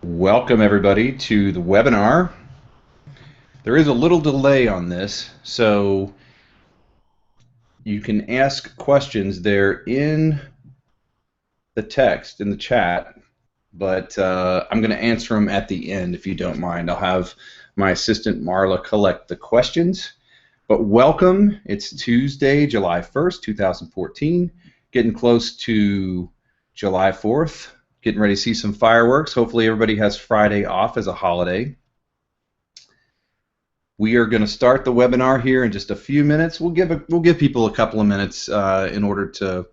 Welcome everybody to the webinar. There is a little delay on this, so you can ask questions there in the text, in the chat, but I'm going to answer them at the end if you don't mind. I'll have my assistant Marla collect the questions. But welcome. It's Tuesday, July 1st, 2014, getting close to July 4th. Getting ready to see some fireworks. Hopefully everybody has Friday off as a holiday. We are going to start the webinar here in just a few minutes. We'll give people a couple of minutes in order to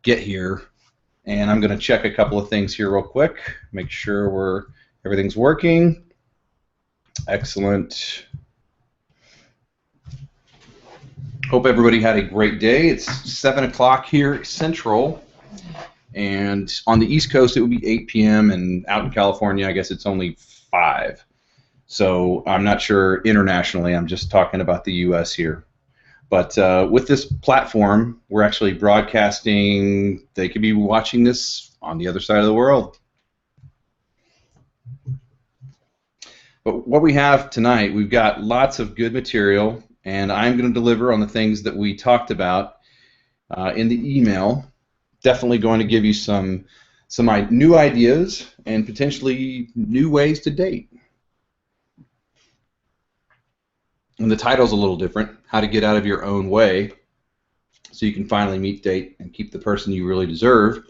get here, and I'm going to check a couple of things here real quick. Make sure everything's working. Excellent. Hope everybody had a great day. It's 7 o'clock here Central. And on the East Coast, it would be 8 p.m., and out in California, I guess it's only 5. So I'm not sure internationally. I'm just talking about the U.S. here. But with this platform, we're actually broadcasting. They could be watching this on the other side of the world. But what we have tonight, we've got lots of good material, and I'm going to deliver on the things that we talked about in the email. Definitely going to give you some new ideas and potentially new ways to date. And the title's a little different, How to Get Out of Your Own Way so you can finally meet, date, and keep the person you really deserve.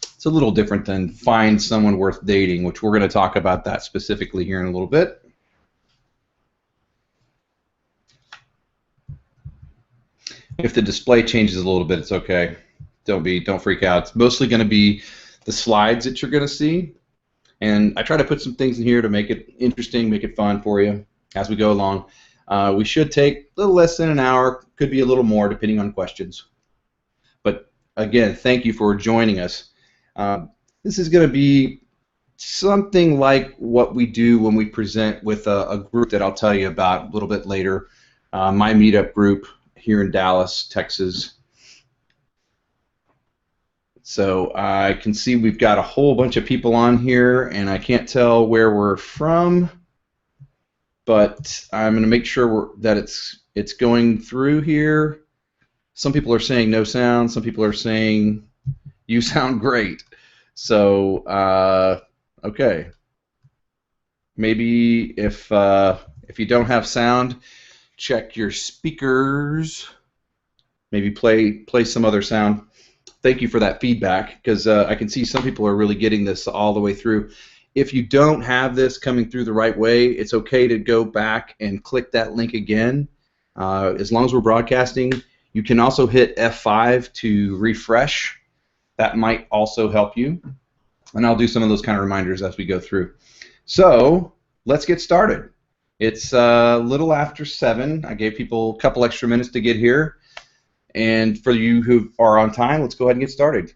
It's a little different than Find Someone Worth Dating, which we're going to talk about that specifically here in a little bit. If the display changes a little bit, it's okay. Don't freak out. It's mostly going to be the slides that you're going to see, and I try to put some things in here to make it interesting, make it fun for you as we go along. We should take a little less than an hour, could be a little more depending on questions. But again, thank you for joining us. This is going to be something like what we do when we present with a group that I'll tell you about a little bit later, my meetup group here in Dallas, Texas. So I can see we've got a whole bunch of people on here, and I can't tell where we're from, but I'm going to make sure that it's going through here. Some people are saying no sound. Some people are saying you sound great. So okay, maybe if you don't have sound, check your speakers. Maybe play some other sound. Thank you for that feedback, because I can see some people are really getting this all the way through. If you don't have this coming through the right way, it's okay to go back and click that link again. As long as we're broadcasting, you can also hit F5 to refresh. That might also help you. And I'll do some of those kind of reminders as we go through. So let's get started. It's a little after 7. I gave people a couple extra minutes to get here. And for you who are on time, let's go ahead and get started.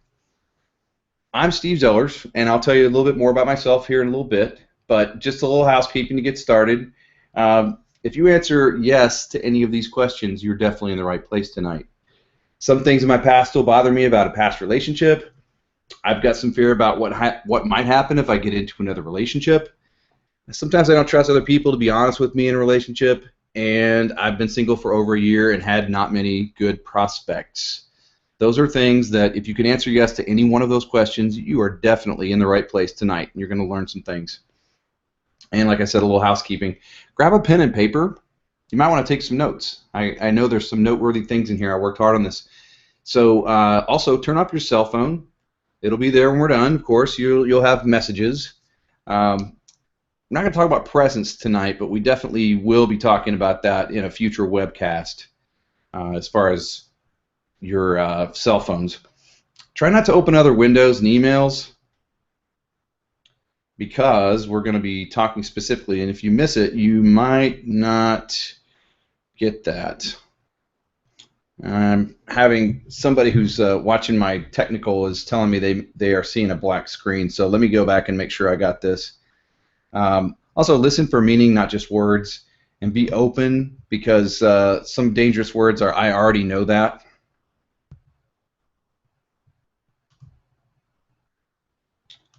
I'm Steve Zellers, and I'll tell you a little bit more about myself here in a little bit, but just a little housekeeping to get started. If you answer yes to any of these questions, you're definitely in the right place tonight. Some things in my past still bother me about a past relationship. I've got some fear about what might happen if I get into another relationship. Sometimes I don't trust other people to be honest with me in a relationship. And I've been single for over a year and had not many good prospects. Those are things that if you can answer yes to any one of those questions, you are definitely in the right place tonight, and you're going to learn some things. And like I said, a little housekeeping. Grab a pen and paper. You might want to take some notes. I know there's some noteworthy things in here. I worked hard on this. So also turn off your cell phone. It'll be there when we're done. Of course, you'll have messages. I'm not going to talk about presents tonight, but we definitely will be talking about that in a future webcast as far as your cell phones. Try not to open other windows and emails because we're going to be talking specifically, and if you miss it, you might not get that. I'm having somebody who's watching my technical is telling me they are seeing a black screen, so let me go back and make sure I got this. Also, listen for meaning, not just words, and be open, because some dangerous words are "I already know that."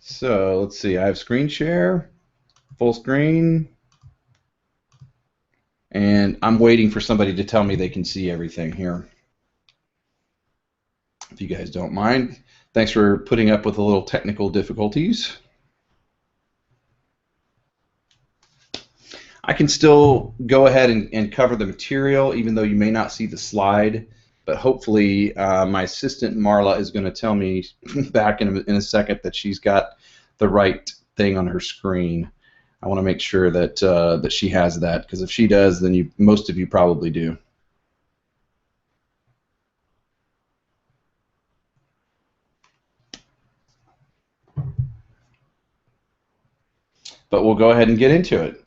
So let's see. I have screen share, full screen, and I'm waiting for somebody to tell me they can see everything here. If you guys don't mind. Thanks for putting up with a little technical difficulties. I can still go ahead and cover the material, even though you may not see the slide. But hopefully, my assistant Marla is going to tell me back in a second that she's got the right thing on her screen. I want to make sure that that she has that, because if she does, then most of you probably do. But we'll go ahead and get into it.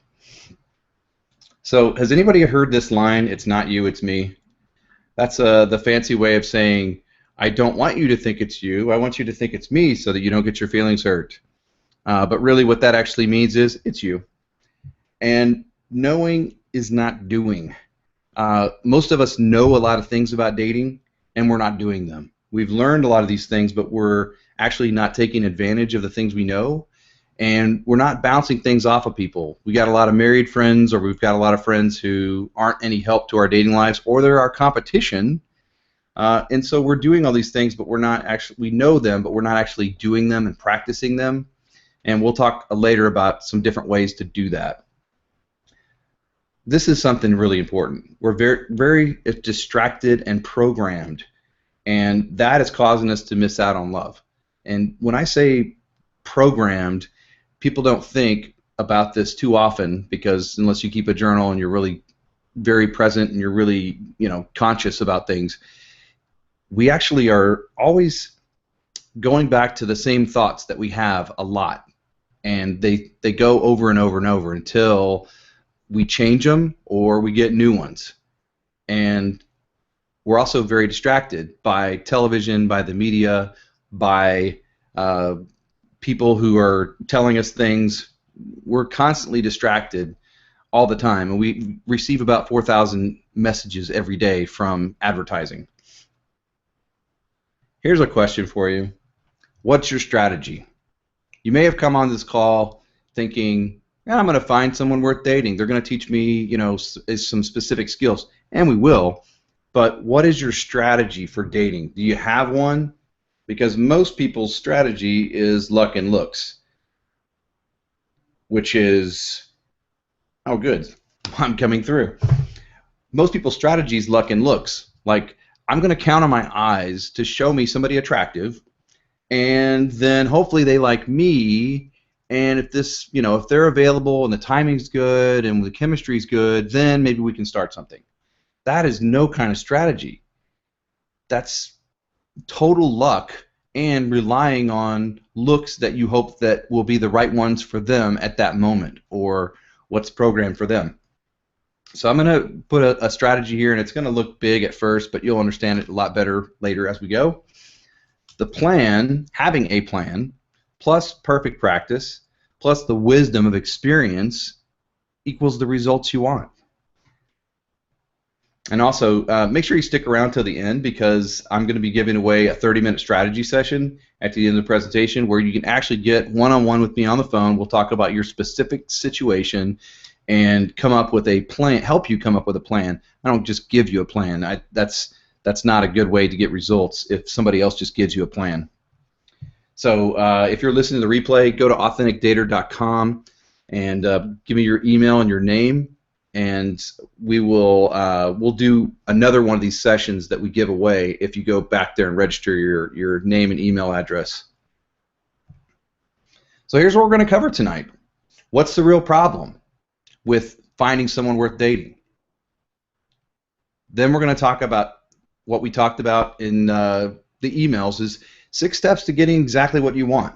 So, has anybody heard this line? It's not you, it's me. That's the fancy way of saying, I don't want you to think it's you. I want you to think it's me so that you don't get your feelings hurt. But really what that actually means is it's you. And knowing is not doing. Most of us know a lot of things about dating, and we're not doing them. We've learned a lot of these things, but we're actually not taking advantage of the things we know, and we're not bouncing things off of people. We got a lot of married friends, or we've got a lot of friends who aren't any help to our dating lives, or they're our competition. And so we're doing all these things, but we're not actually, we know them, but we're not actually doing them and practicing them. And we'll talk later about some different ways to do that. This is something really important. We're very, very distracted and programmed, and that is causing us to miss out on love. And when I say programmed, people don't think about this too often, because unless you keep a journal and you're really very present and you're really, conscious about things, we actually are always going back to the same thoughts that we have a lot, and they go over and over and over until we change them or we get new ones. And we're also very distracted by television, by the media, by people who are telling us things. We're constantly distracted all the time, and we receive about 4,000 messages every day from advertising. Here's a question for you. What's your strategy? You may have come on this call thinking, I'm going to find someone worth dating. They're going to teach me, some specific skills, and we will. But what is your strategy for dating? Do you have one? Because most people's strategy is luck and looks, which is, oh, good, I'm coming through. Most people's strategy is luck and looks. Like, I'm going to count on my eyes to show me somebody attractive, and then hopefully they like me. And if this, if they're available and the timing's good and the chemistry's good, then maybe we can start something. That is no kind of strategy. That's total luck and relying on looks that you hope that will be the right ones for them at that moment, or what's programmed for them. So I'm going to put a strategy here, and it's going to look big at first, but you'll understand it a lot better later as we go. The plan, having a plan, plus perfect practice, plus the wisdom of experience equals the results you want. And also, make sure you stick around till the end, because I'm going to be giving away a 30-minute strategy session at the end of the presentation where you can actually get one-on-one with me on the phone. We'll talk about your specific situation and come up with a plan, help you come up with a plan. I don't just give you a plan. That's not a good way to get results if somebody else just gives you a plan. So if you're listening to the replay, go to AuthenticDater.com and give me your email and your name, and we'll do another one of these sessions that we give away if you go back there and register your name and email address. So here's what we're going to cover tonight. What's the real problem with finding someone worth dating? Then we're going to talk about what we talked about in the emails, is 6 steps to getting exactly what you want.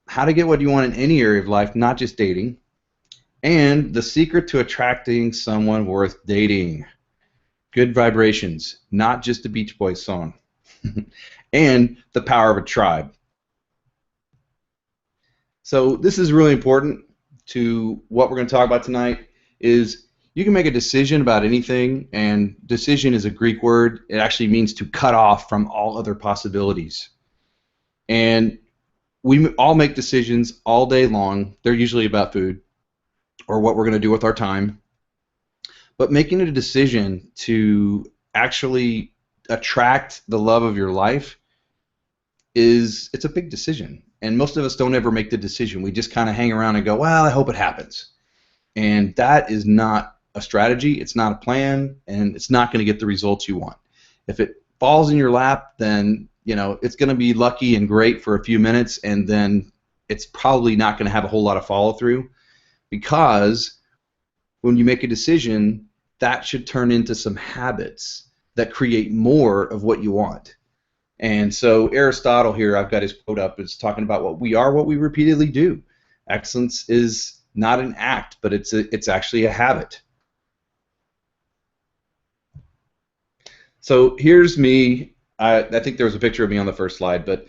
How to get what you want in any area of life, not just dating. And the secret to attracting someone worth dating. Good vibrations, not just a Beach Boys song. And the power of a tribe. So this is really important to what we're going to talk about tonight. Is you can make a decision about anything, and decision is a Greek word. It actually means to cut off from all other possibilities. And we all make decisions all day long. They're usually about food or what we're going to do with our time. But making a decision to actually attract the love of your life it's a big decision. And most of us don't ever make the decision. We just kind of hang around and go, well, I hope it happens. And that is not a strategy, it's not a plan, and it's not going to get the results you want. If it falls in your lap, then it's going to be lucky and great for a few minutes, and then it's probably not going to have a whole lot of follow through, because when you make a decision, that should turn into some habits that create more of what you want. And so Aristotle here, I've got his quote up, is talking about what we are, what we repeatedly do. Excellence is not an act, but it's actually a habit. So here's me. I think there was a picture of me on the first slide, but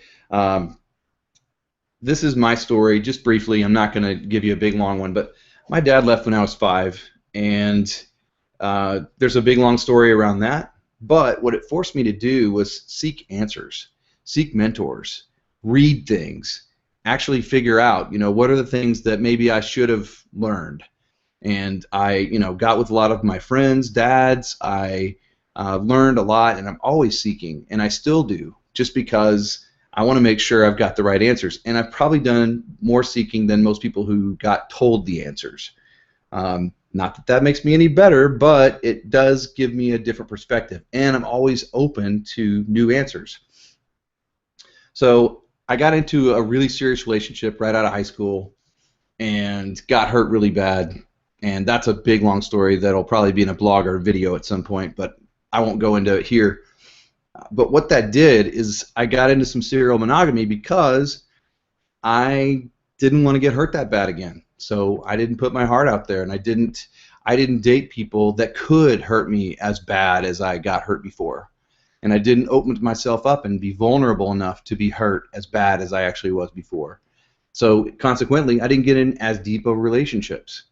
this is my story, just briefly. I'm not going to give you a big, long one, but my dad left when I was 5, and there's a big, long story around that. But what it forced me to do was seek answers, seek mentors, read things, actually figure out, what are the things that maybe I should have learned. And I, got with a lot of my friends, dads. I learned a lot, and I'm always seeking, and I still do, just because I want to make sure I've got the right answers. And I've probably done more seeking than most people who got told the answers. Not that that makes me any better, but it does give me a different perspective, and I'm always open to new answers. So I got into a really serious relationship right out of high school and got hurt really bad, and that's a big, long story that'll probably be in a blog or a video at some point, but I won't go into it here. But what that did is I got into some serial monogamy because I didn't want to get hurt that bad again. So I didn't put my heart out there, and I didn't date people that could hurt me as bad as I got hurt before. And I didn't open myself up and be vulnerable enough to be hurt as bad as I actually was before. So consequently, I didn't get in as deep of relationships.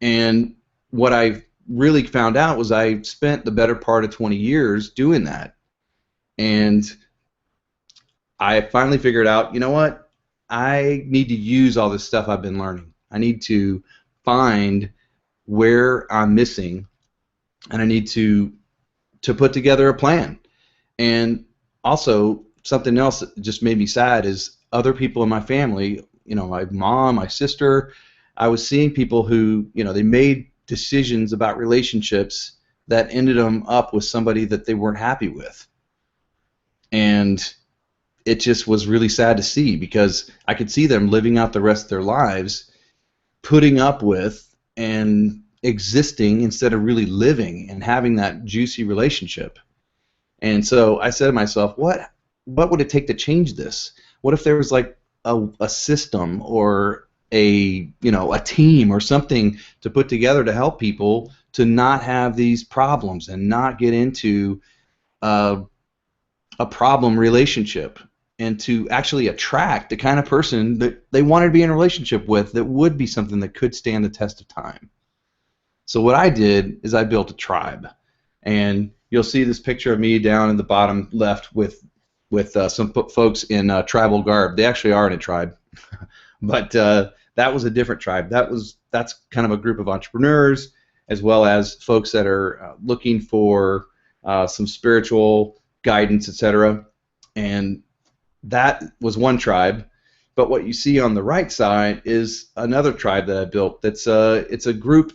And what I really found out was I spent the better part of 20 years doing that. And I finally figured out, you know what? I need to use all this stuff I've been learning. I need to find where I'm missing, and I need to put together a plan. And also, something else that just made me sad is other people in my family, my mom, my sister, I was seeing people who, they made decisions about relationships that ended them up with somebody that they weren't happy with. And it just was really sad to see, because I could see them living out the rest of their lives, putting up with and existing instead of really living and having that juicy relationship. And so I said to myself, what would it take to change this? What if there was like a system or a team or something to put together to help people to not have these problems and not get into a problem relationship, and to actually attract the kind of person that they wanted to be in a relationship with that would be something that could stand the test of time. So what I did is I built a tribe, and you'll see this picture of me down in the bottom left with some folks in tribal garb. They actually are in a tribe, but that was a different tribe. That's kind of a group of entrepreneurs, as well as folks that are looking for some spiritual guidance, etc. And that was one tribe. But what you see on the right side is another tribe that I built. It's a group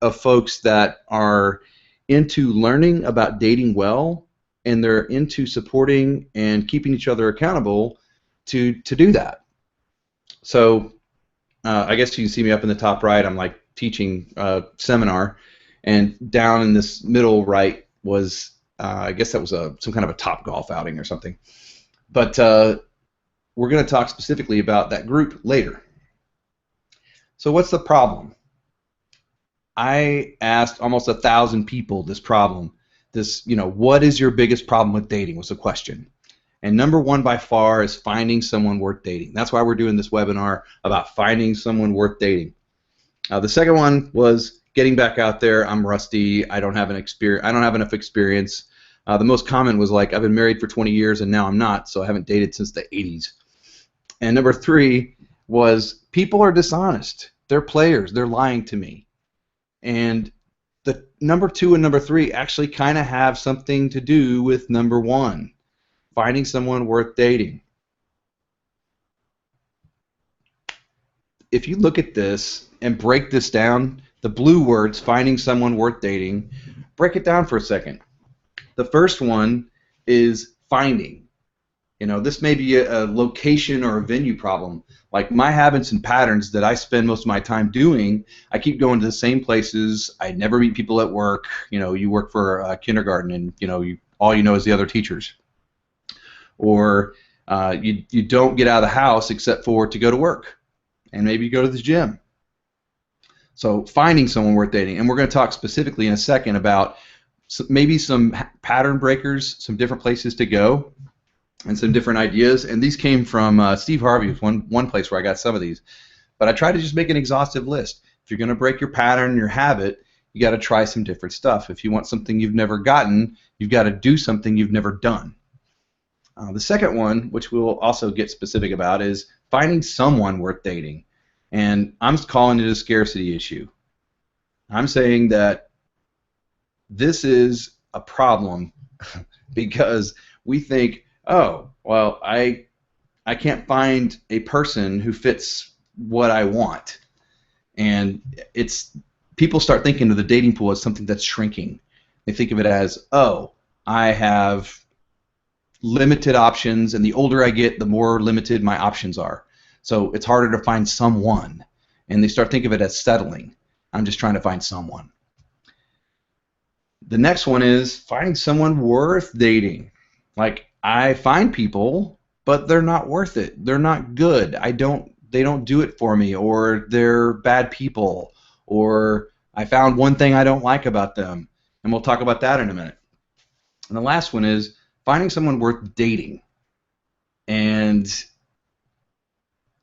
of folks that are into learning about dating well, and they're into supporting and keeping each other accountable to do that. So I guess you can see me up in the top right. I'm like teaching a seminar, and down in this middle right was I guess that was some kind of a Topgolf outing or something. But we're going to talk specifically about that group later. So what's the problem? I asked almost 1,000 people this problem. What is your biggest problem with dating was the question. And number one by far is finding someone worth dating. That's why we're doing this webinar about finding someone worth dating. The second one was getting back out there. I'm rusty. I don't have enough experience. The most common was like, I've been married for 20 years and now I'm not, so I haven't dated since the 80s. And number 3 was people are dishonest. They're players. They're lying to me. And the number 2 and number 3 actually kind of have something to do with number 1, finding someone worth dating. If you look at this and break this down, the blue words, finding someone worth dating, break it down for a second. The first one is finding. This may be a location or a venue problem. Like my habits and patterns that I spend most of my time doing, I keep going to the same places. I never meet people at work. You work for kindergarten, and all you know is the other teachers. Or you don't get out of the house except for to go to work, and maybe you go to the gym. So finding someone worth dating, and we're going to talk specifically in a second about maybe some pattern breakers, some different places to go, and some different ideas. And these came from Steve Harvey, was one place where I got some of these. But I try to just make an exhaustive list. If you're going to break your pattern, your habit, you got to try some different stuff. If you want something you've never gotten, you've got to do something you've never done. The second one, which we'll also get specific about, is finding someone worth dating. And I'm calling it a scarcity issue. I'm saying that this is a problem because we think, oh, well, I can't find a person who fits what I want. And people start thinking of the dating pool as something that's shrinking. They think of it as, oh, I have limited options, and the older I get, the more limited my options are. So it's harder to find someone. And they start thinking of it as settling. I'm just trying to find someone. The next one is finding someone worth dating. Like, I find people, but they're not worth it. They're not good. They don't do it for me, or they're bad people, or I found one thing I don't like about them. And we'll talk about that in a minute. And the last one is finding someone worth dating. And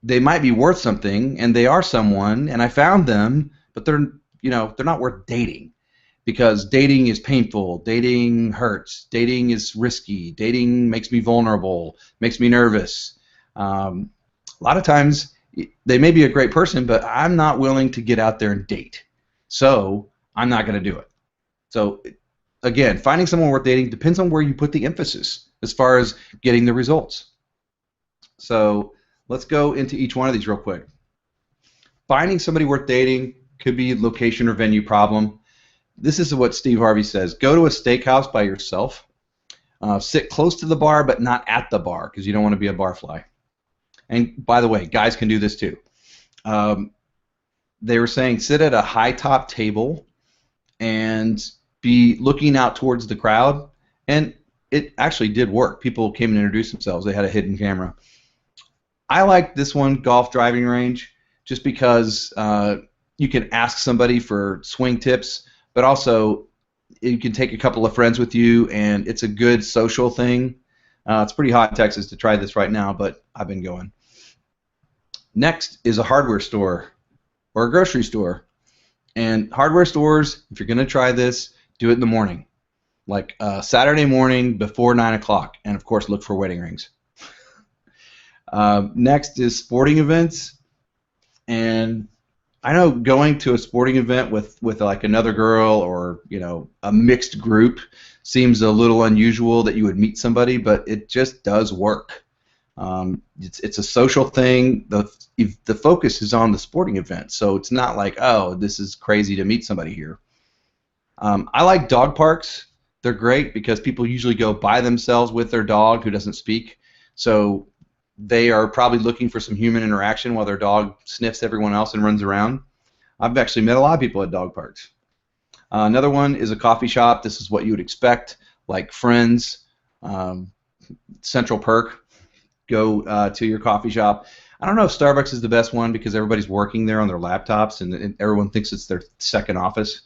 they might be worth something, and they are someone, and I found them, but they're not worth dating, because dating is painful, dating hurts, dating is risky, dating makes me vulnerable, makes me nervous. A lot of times they may be a great person, but I'm not willing to get out there and date, so I'm not going to do it. So again, finding someone worth dating depends on where you put the emphasis as far as getting the results. So let's go into each one of these real quick. Finding somebody worth dating could be location or venue problem. This is what Steve Harvey says. Go to a steakhouse by yourself. Sit close to the bar, but not at the bar, because you don't want to be a barfly. And by the way, guys can do this too. They were saying sit at a high top table and be looking out towards the crowd. And it actually did work. People came and introduced themselves. They had a hidden camera. I like this one, golf driving range, just because you can ask somebody for swing tips, but also you can take a couple of friends with you, and it's a good social thing. It's pretty hot in Texas to try this right now, but I've been going. Next is a hardware store or a grocery store. And hardware stores, if you're going to try this, do it in the morning, like Saturday morning before 9 o'clock, and of course look for wedding rings. Next is sporting events, and I know going to a sporting event with like another girl or a mixed group seems a little unusual that you would meet somebody, but it just does work. It's a social thing. The focus is on the sporting event, so it's not like, oh, this is crazy to meet somebody here. I like dog parks. They're great because people usually go by themselves with their dog who doesn't speak, so they are probably looking for some human interaction while their dog sniffs everyone else and runs around. I've actually met a lot of people at dog parks. Another one is a coffee shop. This is what you would expect, like Friends, Central Perk. Go to your coffee shop. I don't know if Starbucks is the best one because everybody's working there on their laptops and everyone thinks it's their second office.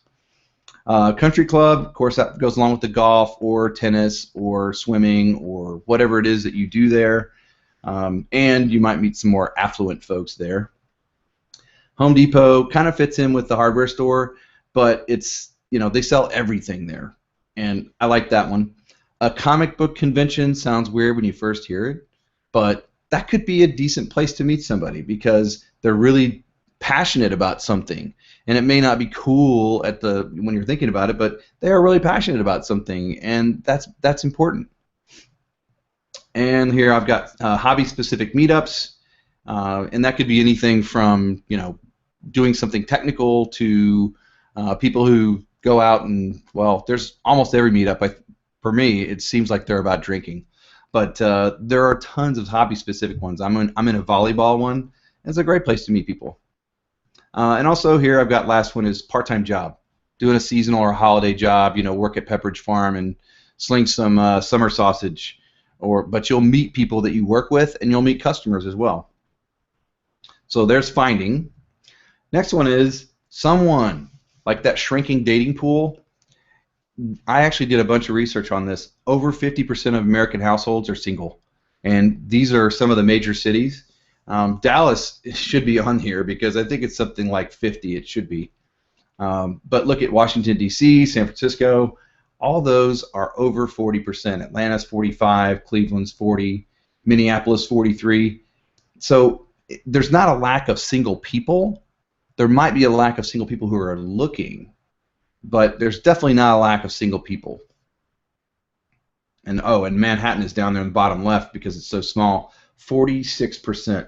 Country club, of course, that goes along with the golf or tennis or swimming or whatever it is that you do there. And you might meet some more affluent folks there. Home Depot kind of fits in with the hardware store, but it's, they sell everything there, and I like that one. A comic book convention sounds weird when you first hear it, but that could be a decent place to meet somebody because they're really passionate about something. And it may not be cool at the when you're thinking about it, but they are really passionate about something, and that's important. And here I've got hobby-specific meetups, and that could be anything from doing something technical to people who go out and there's almost every meetup. For me, it seems like they're about drinking, but there are tons of hobby-specific ones. I'm in a volleyball one. It's a great place to meet people. And also here I've got last one is part-time job, doing a seasonal or holiday job. Work at Pepperidge Farm and sling some summer sausage. But you'll meet people that you work with, and you'll meet customers as well. So there's finding. Next one is someone, like that shrinking dating pool. I actually did a bunch of research on this. Over 50% of American households are single, and these are some of the major cities. Dallas should be on here because I think it's something like 50. It should be. But look at Washington, D.C., San Francisco. All those are over 40%. Atlanta's 45, Cleveland's 40, Minneapolis 43. So there's not a lack of single people. There might be a lack of single people who are looking, but there's definitely not a lack of single people. And Manhattan is down there in the bottom left because it's so small, 46%.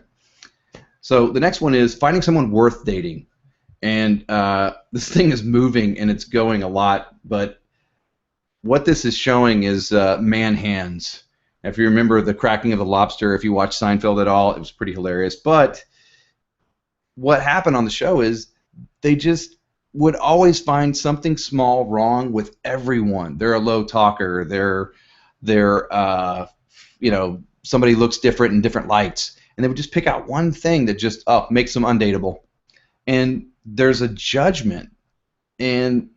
So the next one is finding someone worth dating. And this thing is moving and it's going a lot, but what this is showing is man hands. If you remember the cracking of the lobster, if you watch Seinfeld at all, it was pretty hilarious. But what happened on the show is they just would always find something small wrong with everyone. They're a low talker. They're somebody looks different in different lights, and they would just pick out one thing that just makes them undateable. And there's a judgment. And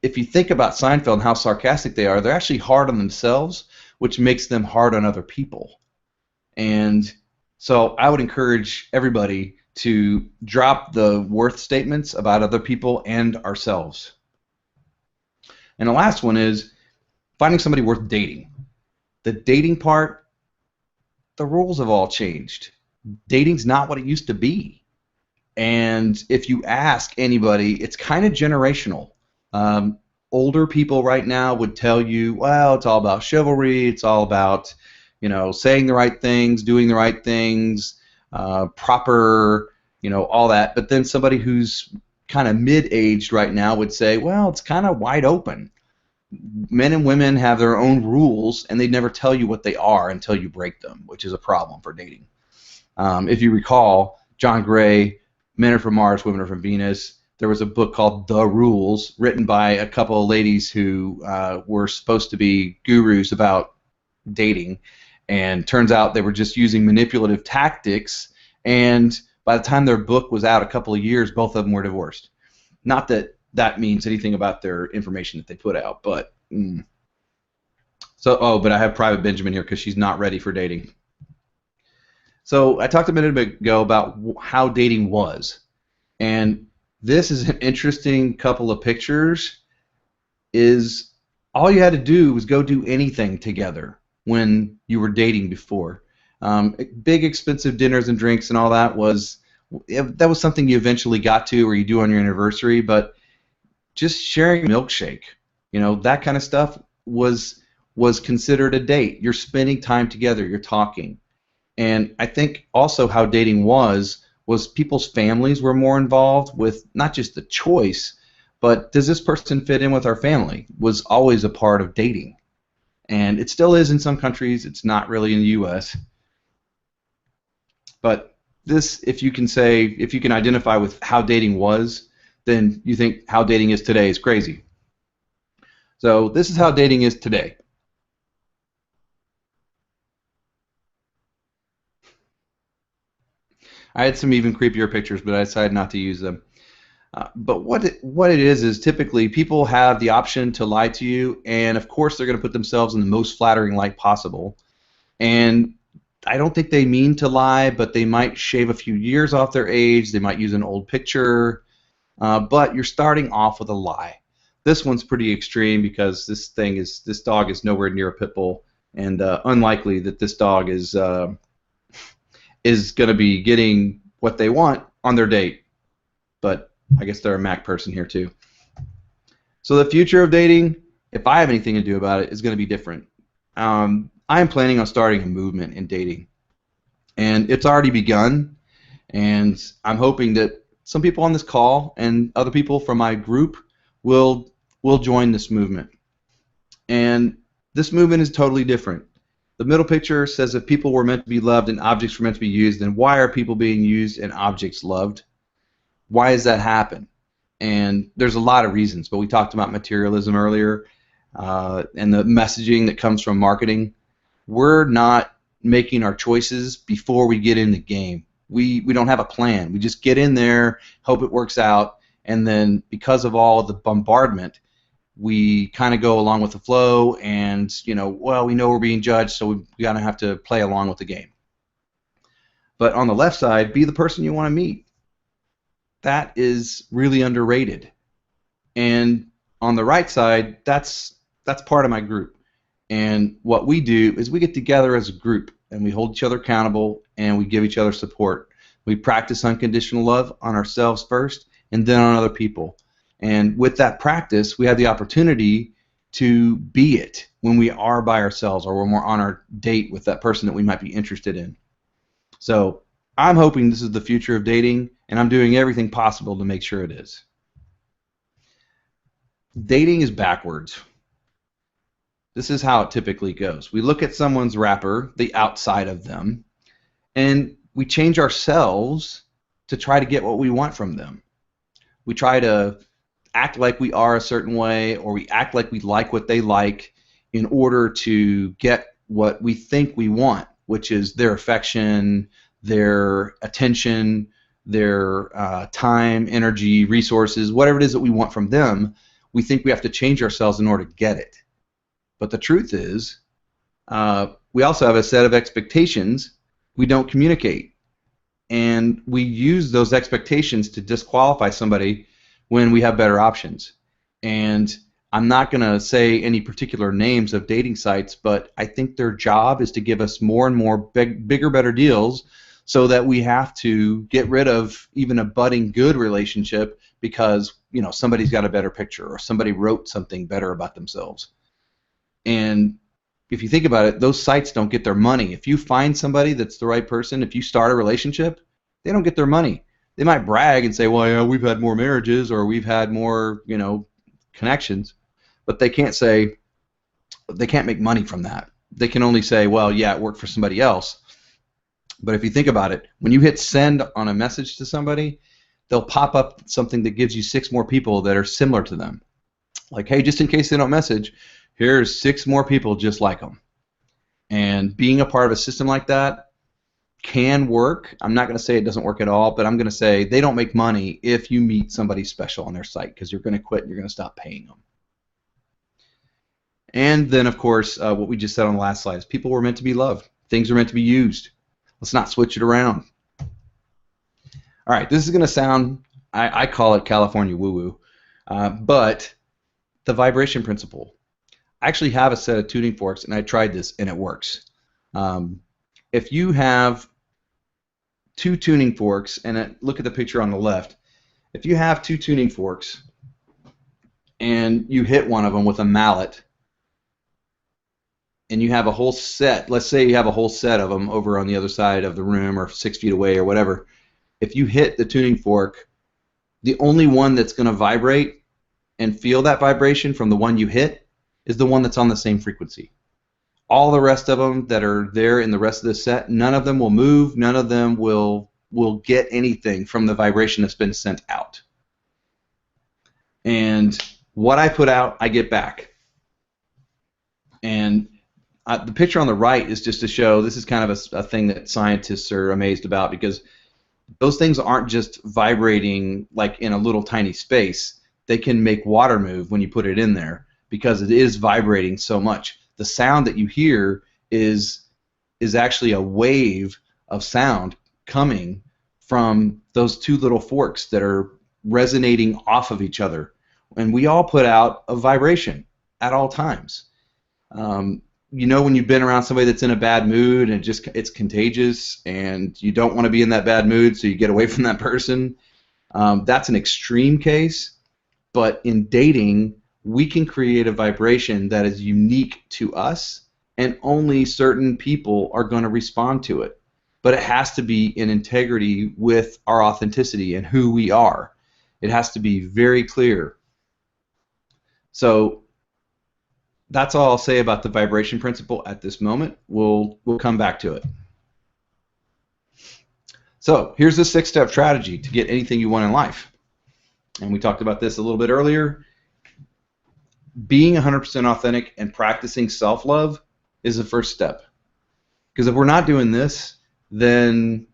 if you think about Seinfeld and how sarcastic they are, they're actually hard on themselves, which makes them hard on other people. And so I would encourage everybody to drop the worth statements about other people and ourselves. And the last one is finding somebody worth dating. The dating part, the rules have all changed. Dating's not what it used to be. And if you ask anybody, it's kind of generational. Older people right now would tell you, well, it's all about chivalry, it's all about, saying the right things, doing the right things, proper, all that. But then somebody who's kind of mid-aged right now would say, well, it's kind of wide open. Men and women have their own rules, and they never tell you what they are until you break them, which is a problem for dating. If you recall, John Gray, Men Are From Mars, Women Are From Venus, there was a book called The Rules, written by a couple of ladies who were supposed to be gurus about dating, and turns out they were just using manipulative tactics, and by the time their book was out a couple of years, both of them were divorced. Not that that means anything about their information that they put out, but but I have Private Benjamin here because she's not ready for dating. So I talked a minute ago about how dating was, and this is an interesting couple of pictures. Is all you had to do was go do anything together when you were dating before. Big expensive dinners and drinks and all that was something you eventually got to or you do on your anniversary, but just sharing a milkshake, that kind of stuff was considered a date. You're spending time together, you're talking. And I think also how dating was people's families were more involved with not just the choice, but does this person fit in with our family was always a part of dating. And it still is in some countries. It's not really in the U.S. But this, if you can identify with how dating was, then you think how dating is today is crazy. So this is how dating is today. I had some even creepier pictures, but I decided not to use them. But what it is typically people have the option to lie to you, and of course they're going to put themselves in the most flattering light possible. And I don't think they mean to lie, but they might shave a few years off their age. They might use an old picture, but you're starting off with a lie. This one's pretty extreme because this dog is nowhere near a pit bull, and unlikely that this dog is is going to be getting what they want on their date. But I guess they're a Mac person here too. So the future of dating, if I have anything to do about it, is going to be different. I am planning on starting a movement in dating, and it's already begun. And I'm hoping that some people on this call and other people from my group will join this movement. And this movement is totally different. The middle picture says if people were meant to be loved and objects were meant to be used, then why are people being used and objects loved? Why does that happen? And there's a lot of reasons, but we talked about materialism earlier and the messaging that comes from marketing. We're not making our choices before we get in the game. We don't have a plan. We just get in there, hope it works out, and then because of all the bombardment, we kind of go along with the flow, and well, we know we're being judged, so we gotta have to play along with the game. But on the left side, be the person you want to meet. That is really underrated. And on the right side, that's part of my group. And what we do is we get together as a group and we hold each other accountable and we give each other support. We practice unconditional love on ourselves first and then on other people. And with that practice, we have the opportunity to be it when we are by ourselves or when we're on our date with that person that we might be interested in. So I'm hoping this is the future of dating, and I'm doing everything possible to make sure it is. Dating is backwards. This is how it typically goes. We look at someone's wrapper, the outside of them, and we change ourselves to try to get what we want from them. We try to act like we are a certain way, or we act like we like what they like in order to get what we think we want, which is their affection, their attention, their time, energy, resources, whatever it is that we want from them. We think we have to change ourselves in order to get it. But the truth is, we also have a set of expectations we don't communicate. And we use those expectations to disqualify somebody when we have better options. And I'm not going to say any particular names of dating sites, but I think their job is to give us more and more bigger, better deals so that we have to get rid of even a budding good relationship because somebody's got a better picture or somebody wrote something better about themselves. And if you think about it, those sites don't get their money. If you find somebody that's the right person, if you start a relationship, they don't get their money. They might brag and say, well, yeah, we've had more marriages or we've had more, connections, but they can't make money from that. They can only say, well, yeah, it worked for somebody else. But if you think about it, when you hit send on a message to somebody, they'll pop up something that gives you 6 more people that are similar to them. Like, hey, just in case they don't message, here's 6 more people just like them. And being a part of a system like that can work. I'm not going to say it doesn't work at all, but I'm going to say they don't make money if you meet somebody special on their site because you're going to quit and you're going to stop paying them. And then, of course, what we just said on the last slide is people were meant to be loved. Things are meant to be used. Let's not switch it around. All right, this is going to sound, I call it California woo-woo, but the vibration principle. I actually have a set of tuning forks, and I tried this, and it works. If you have 2 tuning forks, and look at the picture on the left, if you have 2 tuning forks and you hit one of them with a mallet, and you have a whole set, let's say you have a whole set of them over on the other side of the room or 6 feet away or whatever, if you hit the tuning fork, the only one that's going to vibrate and feel that vibration from the one you hit is the one that's on the same frequency. All the rest of them that are there in the rest of the set, none of them will move, none of them will get anything from the vibration that's been sent out. And what I put out, I get back. And the picture on the right is just to show this is kind of a thing that scientists are amazed about because those things aren't just vibrating like in a little tiny space. They can make water move when you put it in there because it is vibrating so much. The sound that you hear is actually a wave of sound coming from those 2 little forks that are resonating off of each other. And we all put out a vibration at all times. you know when you've been around somebody that's in a bad mood and it's contagious and you don't want to be in that bad mood, so you get away from that person. That's an extreme case, but in dating, we can create a vibration that is unique to us, and only certain people are going to respond to it. But it has to be in integrity with our authenticity and who we are. It has to be very clear. So that's all I'll say about the vibration principle at this moment. We'll come back to it. So here's the 6-step strategy to get anything you want in life. And we talked about this a little bit earlier. Being 100% authentic and practicing self-love is the first step. Because if we're not doing this, then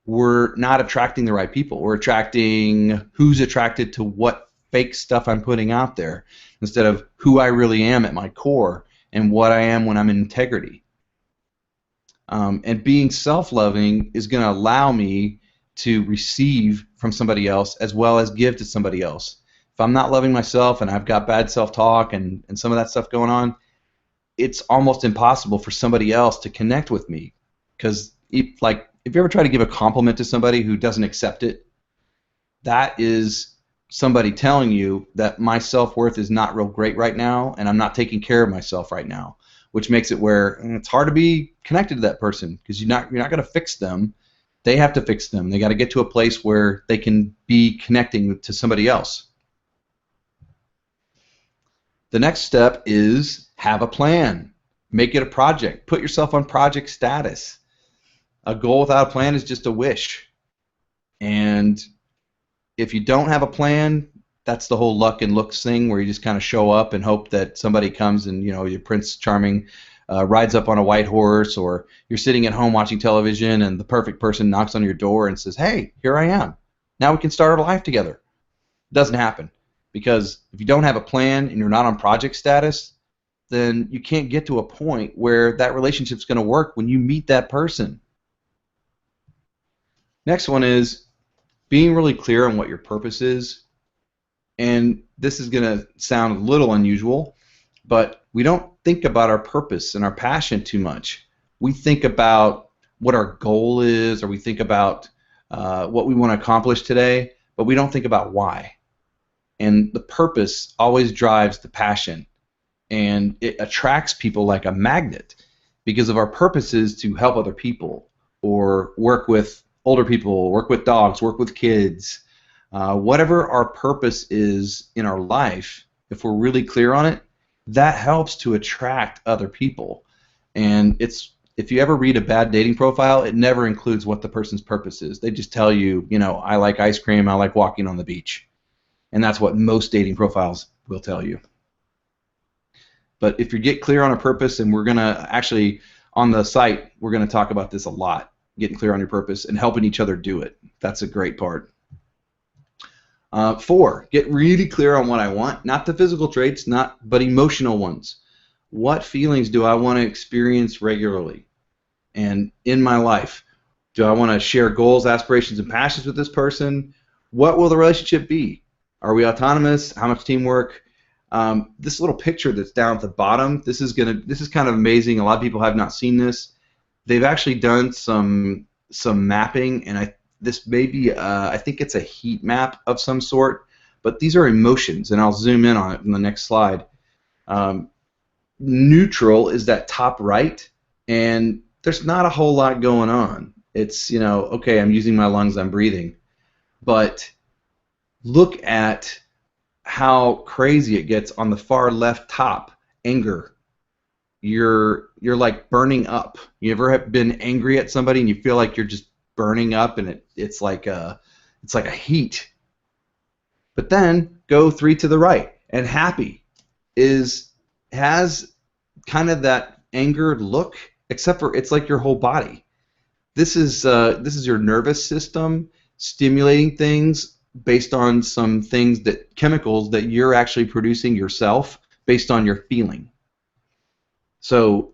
we're not attracting the right people. We're attracting who's attracted to what fake stuff I'm putting out there instead of who I really am at my core and what I am when I'm in integrity. And being self-loving is going to allow me to receive from somebody else as well as give to somebody else. If I'm not loving myself and I've got bad self-talk and some of that stuff going on, it's almost impossible for somebody else to connect with me. Because if you ever try to give a compliment to somebody who doesn't accept it, that is somebody telling you that my self-worth is not real great right now and I'm not taking care of myself right now, which makes it where it's hard to be connected to that person because you're not going to fix them. They have to fix them. They got to get to a place where they can be connecting to somebody else. The next step is have a plan. Make it a project. Put yourself on project status. A goal without a plan is just a wish. And if you don't have a plan, that's the whole luck and looks thing where you just kind of show up and hope that somebody comes and, you know, your Prince Charming rides up on a white horse, or you're sitting at home watching television and the perfect person knocks on your door and says, hey, here I am. Now we can start our life together. It doesn't happen. Because if you don't have a plan and you're not on project status, then you can't get to a point where that relationship's going to work when you meet that person. Next one is being really clear on what your purpose is. And this is going to sound a little unusual, but we don't think about our purpose and our passion too much. We think about what our goal is, or we think about what we want to accomplish today, but we don't think about why. And the purpose always drives the passion, and it attracts people like a magnet because of our purpose is to help other people, or work with older people, work with dogs, work with kids. Whatever our purpose is in our life, if we're really clear on it, that helps to attract other people. And if you ever read a bad dating profile, it never includes what the person's purpose is. They just tell you, you know, I like ice cream, I like walking on the beach. And that's what most dating profiles will tell you. But if you get clear on a purpose, and we're going to actually, on the site, we're going to talk about this a lot, getting clear on your purpose and helping each other do it. That's a great part. 4, get really clear on what I want, not the physical traits, but emotional ones. What feelings do I want to experience regularly and in my life? Do I want to share goals, aspirations, and passions with this person? What will the relationship be? Are we autonomous? How much teamwork? This little picture that's down at the bottom, this is kind of amazing. A lot of people have not seen this. They've actually done some mapping, and this may be I think it's a heat map of some sort, but these are emotions, and I'll zoom in on it in the next slide. Neutral is that top right, and there's not a whole lot going on. It's, you know, okay, I'm using my lungs, I'm breathing, but look at how crazy it gets on the far left top. Anger. You're like burning up. You ever have been angry at somebody and you feel like you're just burning up, and it's like a heat. But then go 3 to the right, and happy has kind of that anger look, except for it's like your whole body. This is your nervous system stimulating things based on some things, that chemicals that you're actually producing yourself based on your feeling. So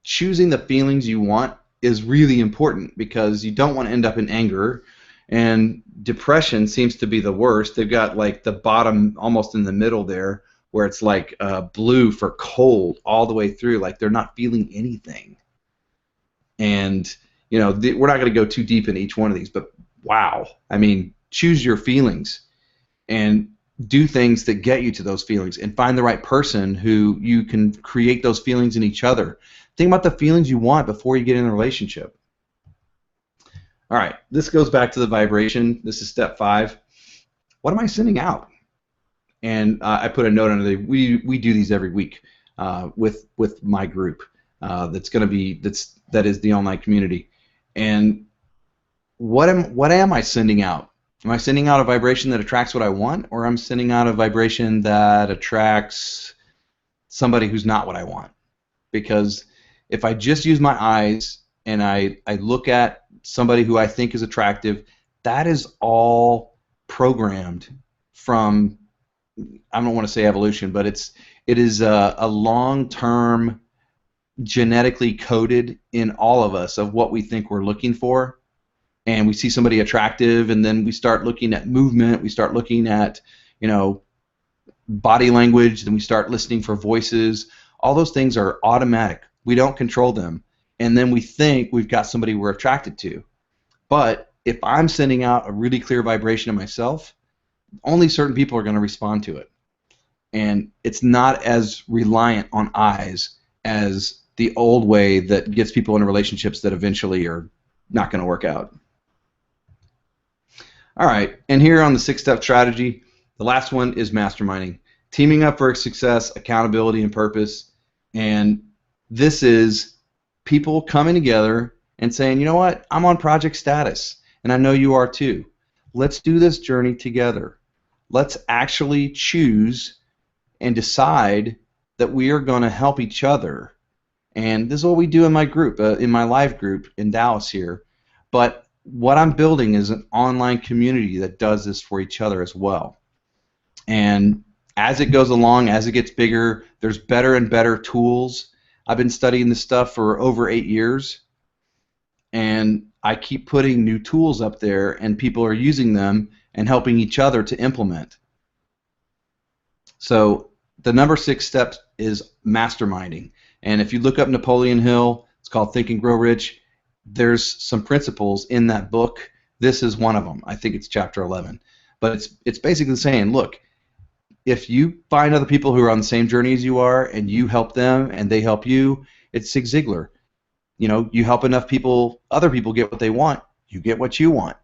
choosing the feelings you want is really important, because you don't want to end up in anger, and depression seems to be the worst. They've got like the bottom almost in the middle there, where it's like blue for cold all the way through, like they're not feeling anything. And we're not going to go too deep in each one of these, but wow, I mean, choose your feelings and do things that get you to those feelings, and find the right person who you can create those feelings in each other. Think about the feelings you want before you get in a relationship. All right, this goes back to the vibration. This is step 5. What am I sending out? And I put a note under there. We do these every week with my group. That is the online community. And what am I sending out? Am I sending out a vibration that attracts what I want, or am I sending out a vibration that attracts somebody who's not what I want? Because if I just use my eyes and I look at somebody who I think is attractive, that is all programmed from, I don't want to say evolution, but it is a long-term genetically coded in all of us of what we think we're looking for. And we see somebody attractive, and then we start looking at movement, we start looking at body language, then we start listening for voices. All those things are automatic. We don't control them. And then we think we've got somebody we're attracted to. But if I'm sending out a really clear vibration of myself, only certain people are going to respond to it. And it's not as reliant on eyes as the old way that gets people into relationships that eventually are not going to work out. All right, and here on the 6-step strategy, the last one is masterminding. Teaming up for success, accountability, and purpose. And this is people coming together and saying, you know what, I'm on project status, and I know you are too. Let's do this journey together. Let's actually choose and decide that we are going to help each other. And this is what we do in my group, in my live group in Dallas here. But what I'm building is an online community that does this for each other as well. And as it goes along, as it gets bigger, there's better and better tools. I've been studying this stuff for over 8 years, and I keep putting new tools up there, and people are using them and helping each other to implement. So the number 6 step is masterminding. And if you look up Napoleon Hill, it's called Think and Grow Rich. There's some principles in that book. This is one of them. I think it's chapter 11. But it's basically saying, look, if you find other people who are on the same journey as you are, and you help them and they help you, it's Zig Ziglar. You help enough people, other people get what they want, you get what you want.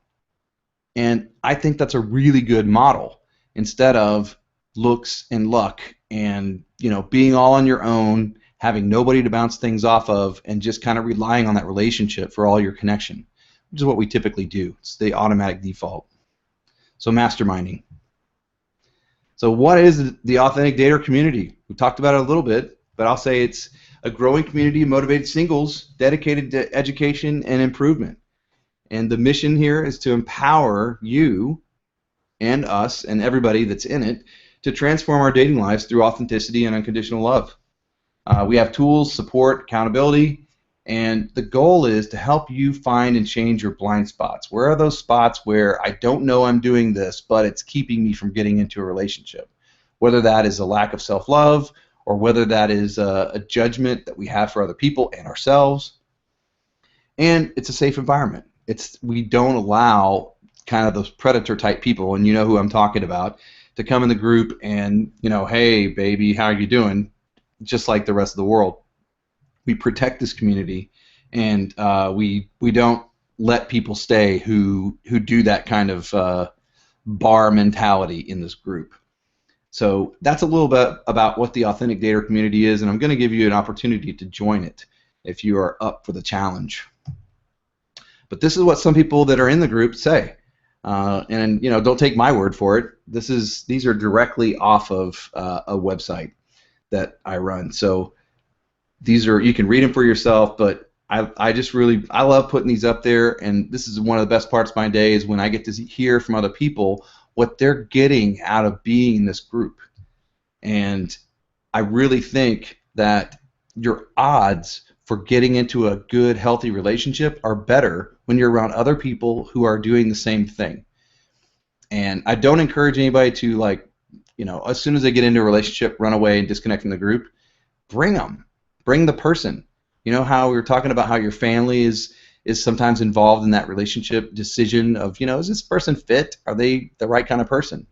And I think that's a really good model, instead of looks and luck and being all on your own, having nobody to bounce things off of, and just kind of relying on that relationship for all your connection, which is what we typically do. It's the automatic default. So masterminding. So what is the Authentic Dater community? We talked about it a little bit, but I'll say it's a growing community of motivated singles dedicated to education and improvement. And the mission here is to empower you and us and everybody that's in it to transform our dating lives through authenticity and unconditional love. We have tools, support, accountability, and the goal is to help you find and change your blind spots. Where are those spots where I don't know I'm doing this, but it's keeping me from getting into a relationship? Whether that is a lack of self-love, or whether that is a judgment that we have for other people and ourselves. And it's a safe environment. We don't allow kind of those predator-type people, and you know who I'm talking about, to come in the group and, hey, baby, how are you doing? Just like the rest of the world. We protect this community, and we don't let people stay who do that kind of bar mentality in this group. So that's a little bit about what the Authentic Dater community is, and I'm going to give you an opportunity to join it if you are up for the challenge. But this is what some people that are in the group say, and don't take my word for it. These are directly off of a website that I run. So you can read them for yourself, but I love putting these up there, and this is one of the best parts of my day is when I get to hear from other people what they're getting out of being in this group. And I really think that your odds for getting into a good, healthy relationship are better when you're around other people who are doing the same thing. And I don't encourage anybody to as soon as they get into a relationship, run away and disconnect from the group. Bring them. Bring the person. You know how we were talking about how your family is sometimes involved in that relationship decision of, is this person fit? Are they the right kind of person?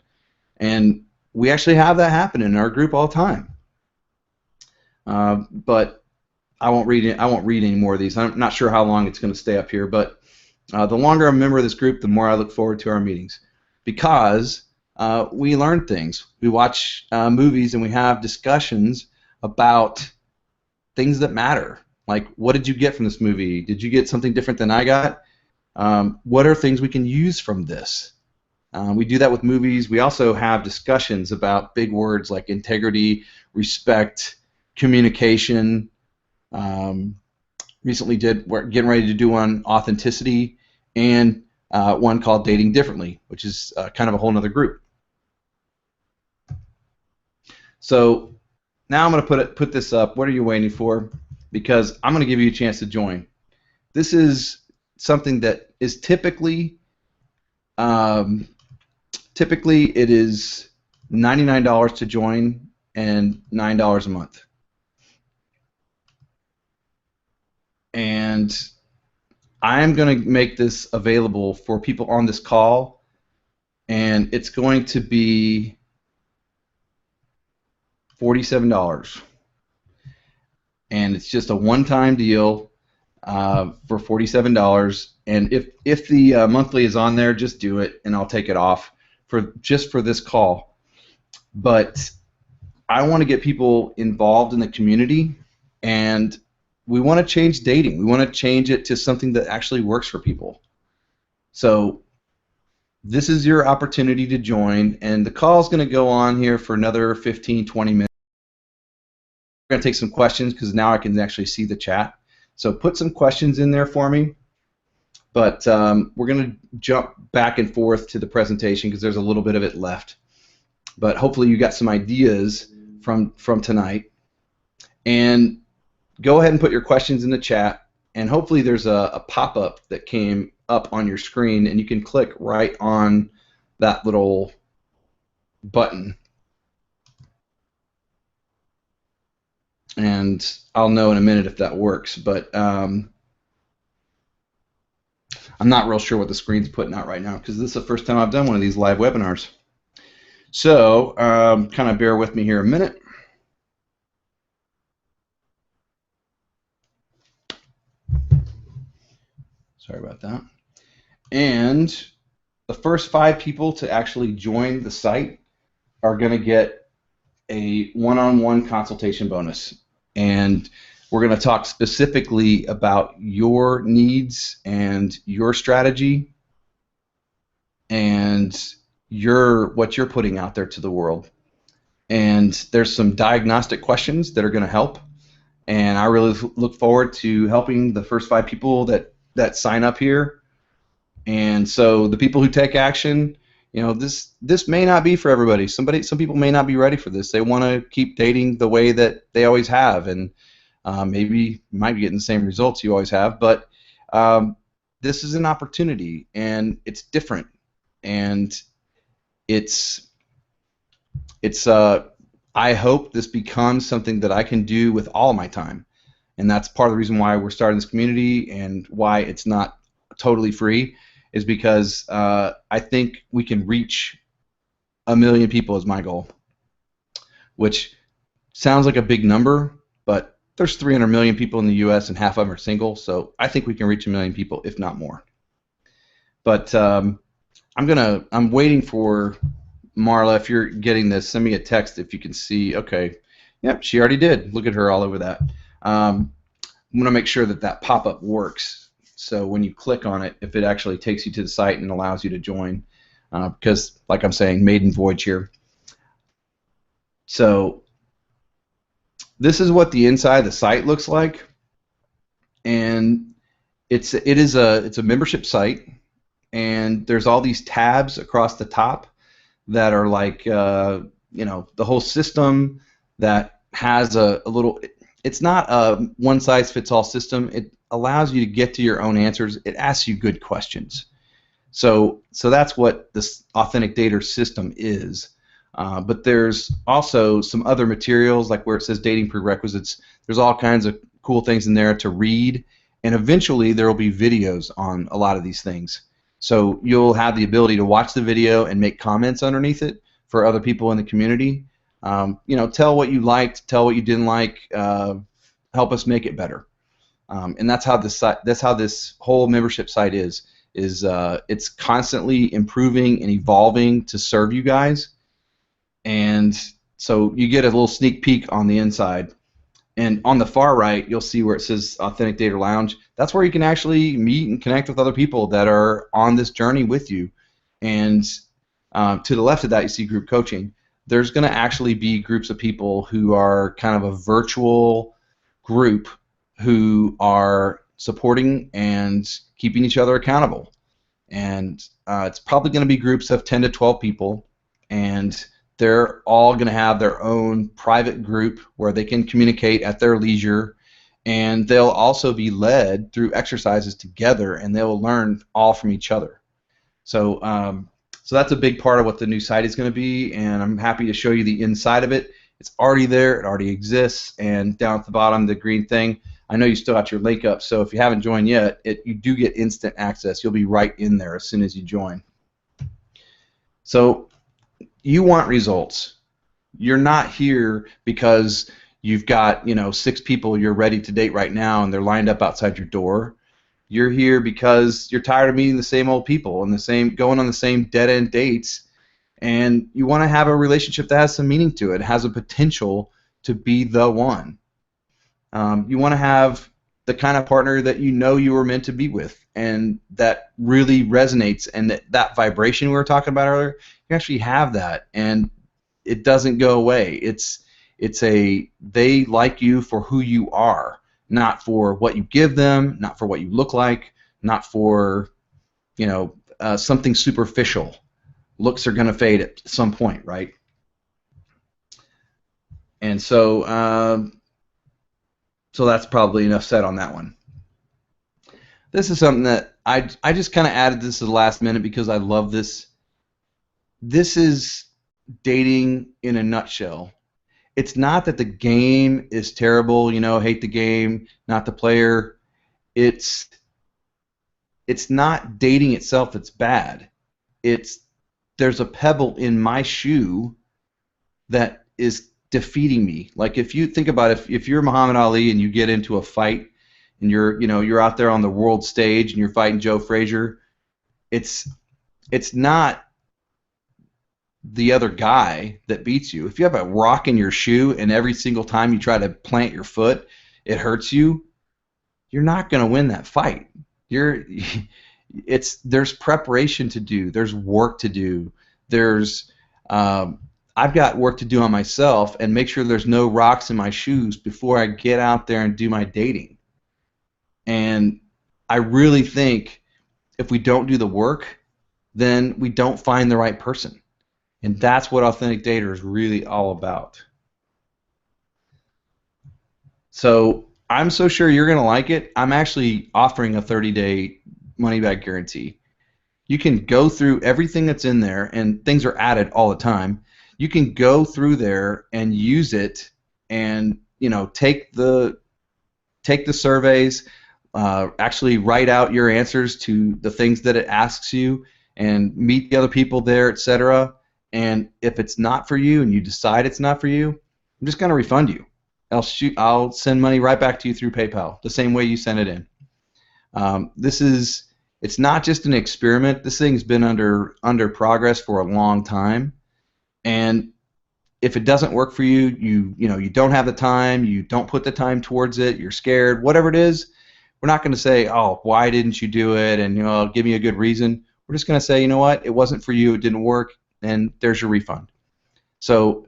And we actually have that happen in our group all the time. But I won't read any more of these. I'm not sure how long it's going to stay up here, but the longer I'm a member of this group, the more I look forward to our meetings, because we learn things. We watch movies and we have discussions about things that matter. Like, what did you get from this movie? Did you get something different than I got? What are things we can use from this? We do that with movies. We also have discussions about big words like integrity, respect, communication. Recently we're getting ready to do one authenticity, and one called Dating Differently, which is kind of a whole other group. So now I'm going to put this up. What are you waiting for? Because I'm going to give you a chance to join. This is something that is typically it is $99 to join and $9 a month. And I'm going to make this available for people on this call, and it's going to be $47. And it's just a one-time deal for $47. And if the monthly is on there, just do it, and I'll take it off just for this call. But I want to get people involved in the community, and we want to change dating. We want to change it to something that actually works for people. So this is your opportunity to join, and the call is going to go on here for another 15, 20 minutes. We're going to take some questions because now I can actually see the chat. So put some questions in there for me. But we're going to jump back and forth to the presentation because there's a little bit of it left. But hopefully you got some ideas from tonight. And go ahead and put your questions in the chat. And hopefully there's a pop-up that came up on your screen, and you can click right on that little button. And I'll know in a minute if that works. But I'm not real sure what the screen's putting out right now because this is the first time I've done one of these live webinars. So kind of bear with me here a minute. Sorry about that. And the first 5 people to actually join the site are going to get a one-on-one consultation bonus. And we're going to talk specifically about your needs and your strategy and what you're putting out there to the world. And there's some diagnostic questions that are going to help. And I really look forward to helping the first 5 people that sign up here. And so the people who take action, this may not be for everybody. Some people may not be ready for this. They want to keep dating the way that they always have, and maybe you might be getting the same results you always have. But this is an opportunity, and it's different, and it's I hope this becomes something that I can do with all my time, and that's part of the reason why we're starting this community and why it's not totally free. Is because I think we can reach 1 million people is my goal, which sounds like a big number, but there's 300 million people in the U.S. and half of them are single, so I think we can reach 1 million people, if not more. But I'm waiting for Marla. If you're getting this, send me a text if you can see. Okay, yep, she already did. Look at her all over that. I'm going to make sure that pop-up works. So when you click on it, if it actually takes you to the site and allows you to join, because, like I'm saying, maiden voyage here. So this is what the inside of the site looks like, and it's a membership site, and there's all these tabs across the top that are like the whole system that has a little. It's not a one-size-fits-all system. It allows you to get to your own answers. It asks you good questions. So that's what this Authentic Dater system is. But there's also some other materials, like where it says dating prerequisites. There's all kinds of cool things in there to read, and eventually there will be videos on a lot of these things. So you'll have the ability to watch the video and make comments underneath it for other people in the community. Tell what you liked, tell what you didn't like, help us make it better. And that's how this whole membership site is. It's constantly improving and evolving to serve you guys. And so you get a little sneak peek on the inside. And on the far right, you'll see where it says Authentic Dater Lounge. That's where you can actually meet and connect with other people that are on this journey with you. And to the left of that, you see group coaching. There's going to actually be groups of people who are kind of a virtual group who are supporting and keeping each other accountable. And it's probably going to be groups of 10 to 12 people, and they're all going to have their own private group where they can communicate at their leisure, and they'll also be led through exercises together, and they'll learn all from each other. So that's a big part of what the new site is going to be, and I'm happy to show you the inside of it. It's already there, it already exists, and down at the bottom, the green thing, I know you still got your link up, so if you haven't joined yet, you do get instant access. You'll be right in there as soon as you join. So you want results. You're not here because you've got 6 people you're ready to date right now and they're lined up outside your door. You're here because you're tired of meeting the same old people and going on the same dead-end dates, and you want to have a relationship that has some meaning to it, has a potential to be the one. You want to have the kind of partner that you were meant to be with, and that really resonates, and that vibration we were talking about earlier, you actually have that, and it doesn't go away. They like you for who you are, not for what you give them, not for what you look like, not for something superficial. Looks are going to fade at some point, right? And so that's probably enough said on that one. This is something that I just kind of added this to the last minute because I love this. This is dating in a nutshell. It's not that the game is terrible, hate the game, not the player. It's not dating itself that's bad. There's a pebble in my shoe that is defeating me. Like if you think about it, if you're Muhammad Ali and you get into a fight and you're out there on the world stage and you're fighting Joe Frazier, it's not the other guy that beats you. If you have a rock in your shoe and every single time you try to plant your foot it hurts you, you're not going to win that fight. There's preparation to do. There's work to do. I've got work to do on myself and make sure there's no rocks in my shoes before I get out there and do my dating. And I really think if we don't do the work, then we don't find the right person. And that's what Authentic Dater is really all about. So I'm so sure you're going to like it. I'm actually offering a 30-day money-back guarantee. You can go through everything that's in there, and things are added all the time. You can go through there and use it, and take the surveys, actually write out your answers to the things that it asks you, and meet the other people there, etc. And if it's not for you, and you decide it's not for you, I'm just going to refund you. I'll send money right back to you through PayPal, the same way you sent it in. It's not just an experiment. This thing's been under progress for a long time. And if it doesn't work for you, you don't have the time, you don't put the time towards it, you're scared, whatever it is, we're not going to say, oh, why didn't you do it, and give me a good reason. We're just going to say, you know what, it wasn't for you, it didn't work, and there's your refund. So